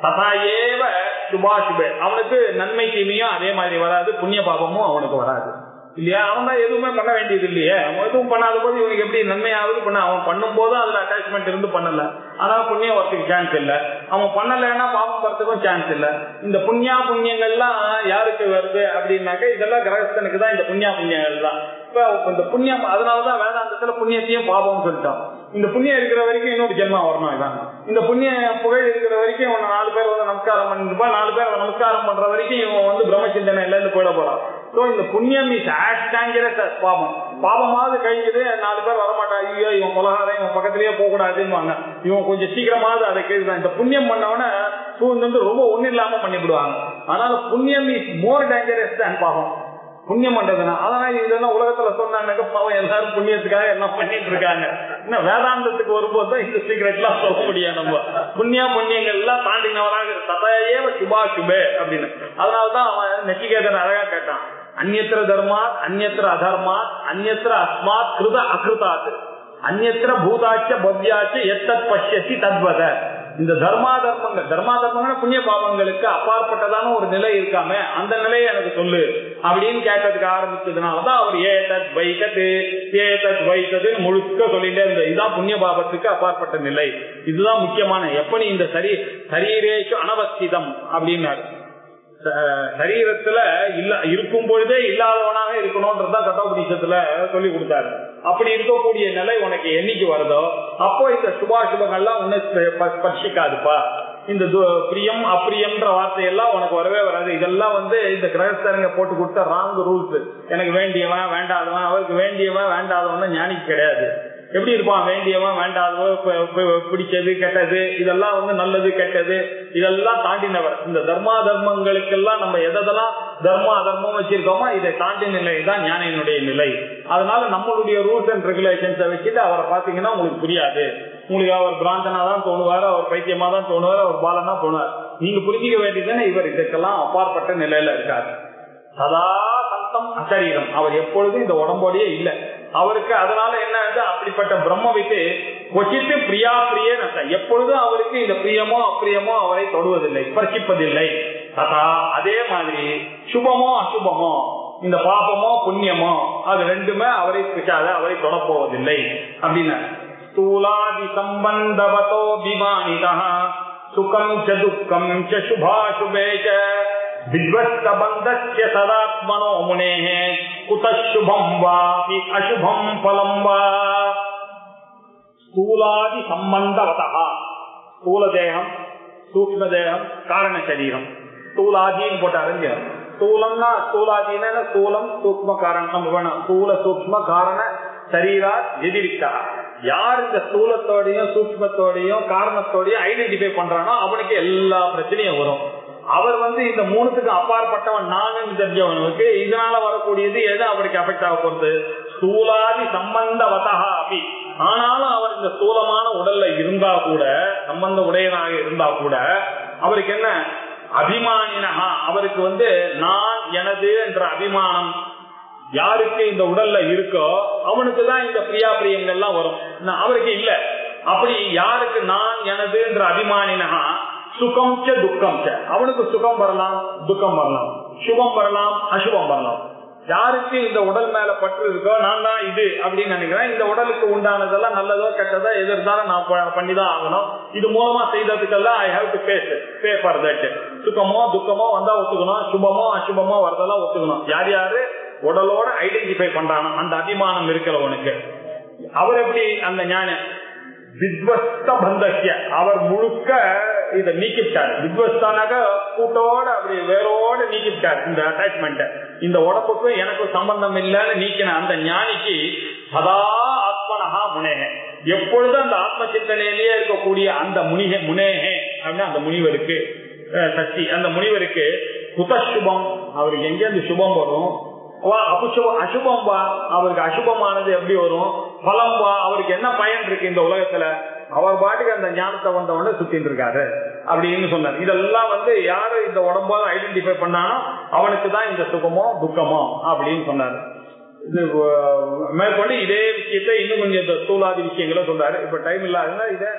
ததாயேவ சுபாசுபே, அவனுக்கு நன்மை தீமையும் அதே மாதிரி வராது, புண்ணிய பாபமும் அவனுக்கு வராது இல்லையா. அவன் தான் எதுவுமே பண்ண வேண்டியது இல்லையே, அவன் எதுவும் பண்ணாத போது இவனுக்கு எப்படி நன்மையாவது பண்ண, அவன் பண்ணும் போது அதுல அட்டாச்மெண்ட் இருந்து பண்ணல, ஆனா புண்ணியம் வரத்துக்கு சான்ஸ் இல்லை. அவன் பண்ணலைன்னா பாவம் வரத்துக்கும் சான்ஸ் இல்லை. இந்த புண்ணியங்கள்லாம் யாருக்கு வருது அப்படின்னாக்க இதெல்லாம் கிரகஸ்தனுக்கு தான் இந்த புண்ணியங்கள் தான். இப்ப இந்த புண்ணியம், அதனாலதான் வேதாந்தத்துல புண்ணியத்தையும் பாவம் சொல்லிட்டோம். இந்த புண்ணியம் இருக்கிற வரைக்கும் இன்னொரு ஜென்மா வரணும். இதான் இந்த புண்ணிய புகழ் இருக்கிற வரைக்கும் இவன் 4 பேர் வந்து நமஸ்காரம் பண்ணிருப்பா, 4 பேர் நமஸ்காரம் பண்ற வரைக்கும் இவன் வந்து பிரம்மச்சிந்தனை இல்ல இருந்து போயிட போறான். சோ இந்த புண்ணியம் இஸ் ஆஸ் டேஞ்சரஸ் அஸ் பாவம். பாவமாவது கழிஞ்சது 4 பேர் வரமாட்டா, ஐயோ இவன் கொலகாரன், இவன் பக்கத்திலேயே போக கூடாதுன்னு இவன் கொஞ்சம் சீக்கிரமாவது அதை கேட்டுதான். இந்த புண்ணியம் பண்ணவன சூழ்ந்து ரொம்ப ஒண்ணு இல்லாம பண்ணிவிடுவாங்க. அதனால புண்ணியம் இஸ் மோர் டேஞ்சரஸ் தான் பாவம். புண்ணியம் பண்றதுனா அதனால இதெல்லாம் உலகத்துல சொன்னாங்க பாவம் எல்லாரும் புண்ணியத்துக்காக எல்லாம் பண்ணிட்டு இருக்காங்க. இன்னும் வேதாந்தத்துக்கு வரும்போது இந்த சீக்கிரம் எல்லாம் சொல்ல முடியும். நம்ம புண்ணியங்கள் எல்லாம் தாண்டினவராக ததையேவ சுபா சுபே அப்படின்னு. அதனாலதான் அவன் நெச்சிகேதன் அழகா கேட்டான், அந்நியத்திர தர்மாத் அந்நியத்திர அதர்மாத் அந்நியத்திர அஸ்மாத் கிருத அகிருதாத் அந்நியத்திர பூதாச்ச பவ்யாச்ச எத்தத் பஷ்யசி தத்வத. இந்த தர்மாதர்மங்கள் புண்ணிய பாவங்களுக்கு அப்பாற்பட்டதான ஒரு நிலை இருக்காம அந்த நிலையை எனக்கு சொல்லு அப்படின்னு கேட்டதுக்கு ஆரம்பிச்சதுனாலதான் அவர் ஏதத் வைத்தது முழுக்க சொல்லிட்டே இருந்த. இதுதான் புண்ணிய பாவத்துக்கு அப்பாற்பட்ட நிலை, இதுதான் முக்கியமான. எப்ப நீ இந்த சரீரேஷு அனவஸ்திதம் அப்படின்னாரு, சரீரத்துல இல்ல இருக்கும் பொழுதே இல்லாதவனாக இருக்கணும்ன்றதுதான் கட்டோபனிஷத்துல சொல்லி கொடுத்தாரு. அப்படி இருக்கக்கூடிய நிலை உனக்கு என்னைக்கு வருதோ அப்போ இந்த சுபாசுபங்கள்லாம் உன்னை ஸ்பர்ஷிக்காதுப்பா. இந்த பிரியம் அப்பிரியம்ன்ற வார்த்தையெல்லாம் உனக்கு வரவே வராது. இதெல்லாம் வந்து இந்த கிரகஸ்தரங்க போட்டு கொடுத்த ராங் ரூல்ஸ். எனக்கு வேண்டியவன் வேண்டாதவன், அவருக்கு வேண்டியவன் வேண்டாதவன் ஞானிக்கு கிடையாது. எப்படி இருப்பான்? வேண்டியவன் வேண்டாதவன், பிடிச்சது கெட்டது, இதெல்லாம் வந்து நல்லது கெட்டது இதெல்லாம் தாண்டினவர். இந்த தர்மாதர்மங்களுக்கெல்லாம் நம்ம எதெல்லாம் தர்மா அதர்மம் வச்சிருக்கோமோ இதை தாண்டி நிலை தான் ஞானியினுடைய நிலை. அதனால நம்மளுடைய ரூல்ஸ் அண்ட் ரெகுலேஷன்ஸை வச்சுட்டு அவரை பாத்தீங்கன்னா உங்களுக்கு புரியாது. உங்களுக்கு அவர் பிராந்தனா தான் தோணுவாரு, அவர் பைத்தியமா தான் தோணுவாரு, அவர் பாலனா தோணுவார். நீங்க புரிஞ்சிக்க வேண்டியதுன்னு இவர் இதற்கெல்லாம் அப்பாற்பட்ட நிலையில இருக்காரு. சதா சந்தம் அசரீரம், அவர் எப்பொழுதும் இந்த உடம்போடையே இல்லை அவருக்கு. அதனால என்ன, அப்படிப்பட்ட பிரம்ம விட்டு கொச்சித்து பிரியா பிரிய எப்பொழுதும் அவருக்கு இந்த பிரியமோ அப்பிரியமோ அவரை தொடுவதில்லை, ஸ்பர்சிப்பதில்லை. ததா அதே மாதிரி சுபமோ அசுபமோ, இந்த பாபமோ புண்ணியமோ அது ரெண்டுமே அவரை பிடிக்காத, அவரை தொடப்போவதில்லை அப்படின்னா. ஸ்தூலாதி சம்பந்தவதோ விமானிதா சுகம் ச துக்கம் ச சுபாசுபே ச வித்வஸ்த பந்தஸ்ய சதாத்மனோ முனேஹ குதः சுபம் வா அசுபம் பலம் வா. ஸ்தூலாதி சம்பந்தவதः, ஸ்தூல தேகம் சூக்ஷ்ம தேகம் காரண சரீரம். ஸ்தூலாதின்னு போட்டாரு. ஸ்தூலம்னா ஸ்தூலாதினா ஸ்தூலம் சூக்ம காரணம். நம்ம வேணும் ஸ்தூல சூக்ம காரண சரீரா எதிரிக்கா. யார் இந்த ஸ்தூலத்தோடையும் சூக்மத்தோடையும் காரணத்தோடையும் ஐடென்டிஃபை பண்றானோ அவனுக்கு எல்லா பிரச்சனையும் வரும். அவர் வந்து இந்த மூணுத்துக்கு அப்பாற்பட்டவன் நான் தெரிஞ்சவனுக்கு இதனால வரக்கூடியது எது அவருக்கு அஃபெக்ட் ஆக போறது? ஸ்தூலாதி சம்பந்தவதா அப்படி. ஆனாலும் அவர் இந்த ஸ்தூலமான உடல்ல இருந்தா கூட, சம்பந்த உடையனாக இருந்தா கூட அவருக்கு என்ன அபிமானினஹா, அவருக்கு வந்து நான் எனது என்ற அபிமானம் யாருக்கு இந்த உடல்ல இருக்கோ அவனுக்கு தான் இந்த பிரியா பிரியங்கள்லாம் வரும், அவருக்கு இல்ல. அப்படி யாருக்கு நான் எனது என்ற அபிமானினஹா சுகம் ச துக்கம் ச, அவனுக்கு சுகம் வரலாம் துக்கம் வரலாம், சுபம் வரலாம் அசுபம் வரலாம். யாருக்கு இந்த உடல் மேல பற்று இருக்கோ நான் தான் இது அப்படின்னு நினைக்கிறேன், இந்த உடலுக்கு உண்டானதெல்லாம் நல்லதோ கெட்டதோ எது இருந்தாலும் நான் பண்ணிதான் ஆகணும், இது மூலமா செய்ததுக்கெல்லாம் I have to pay for that. சுகமோ துக்கமோ வந்தா ஒத்துக்கணும், சுபமோ அசுபமோ வரதெல்லாம் ஒத்துக்கணும். யார் யாரு உடலோட ஐடென்டிஃபை பண்றானோ அந்த அபிமானம் இருக்கிறவனுக்கு அவர் எப்படி அந்த ஞான வித்வஸ்த பந்தஸ்ய அவர் முழுக்க இதை நீக்கிவிட்டார். வித்வஸ்தானாக கூட்டோட அப்படி வேரோட நீக்கிவிட்டார் இந்த அட்டாச்மெண்ட். இந்த உடம்புக்கும் எனக்கும் சம்பந்தம் இல்லைன்னு நீக்கின அந்த ஞானிக்கு சதா ஆத்மனஹா முனேஹே, எப்பொழுதும் அந்த ஆத்ம சிந்தனையிலேயே இருக்கக்கூடிய அந்த முனேஹே அப்படின்னா அந்த முனிவருக்கு சக்தி, அந்த முனிவருக்கு குதசுபம், அவருக்கு எங்கே அந்த சுபம் வரும், அசுபம் வா அவருக்கு அசுபமானது எப்படி வரும், பலம் வா அவருக்கு என்ன பயன் இருக்கு இந்த உலகத்துல, அவர் பாட்டுக்கு அந்த ஞானத்தை வந்தவன சுத்தின்னு இருக்காரு அப்படின்னு சொன்னார். இதெல்லாம் வந்து யாரு இந்த உடம்பால ஐடென்டிஃபை பண்ணானோ அவனுக்கு தான் இந்த சுகமோ துக்கமோ அப்படின்னு சொன்னாரு. இது மேற்கொண்டு இதே விஷயத்தை இன்னும் கொஞ்சம் ஸ்தூலாதி விஷயங்களும் சொல்றாரு. இப்ப டைம் இல்லாதுன்னா இதை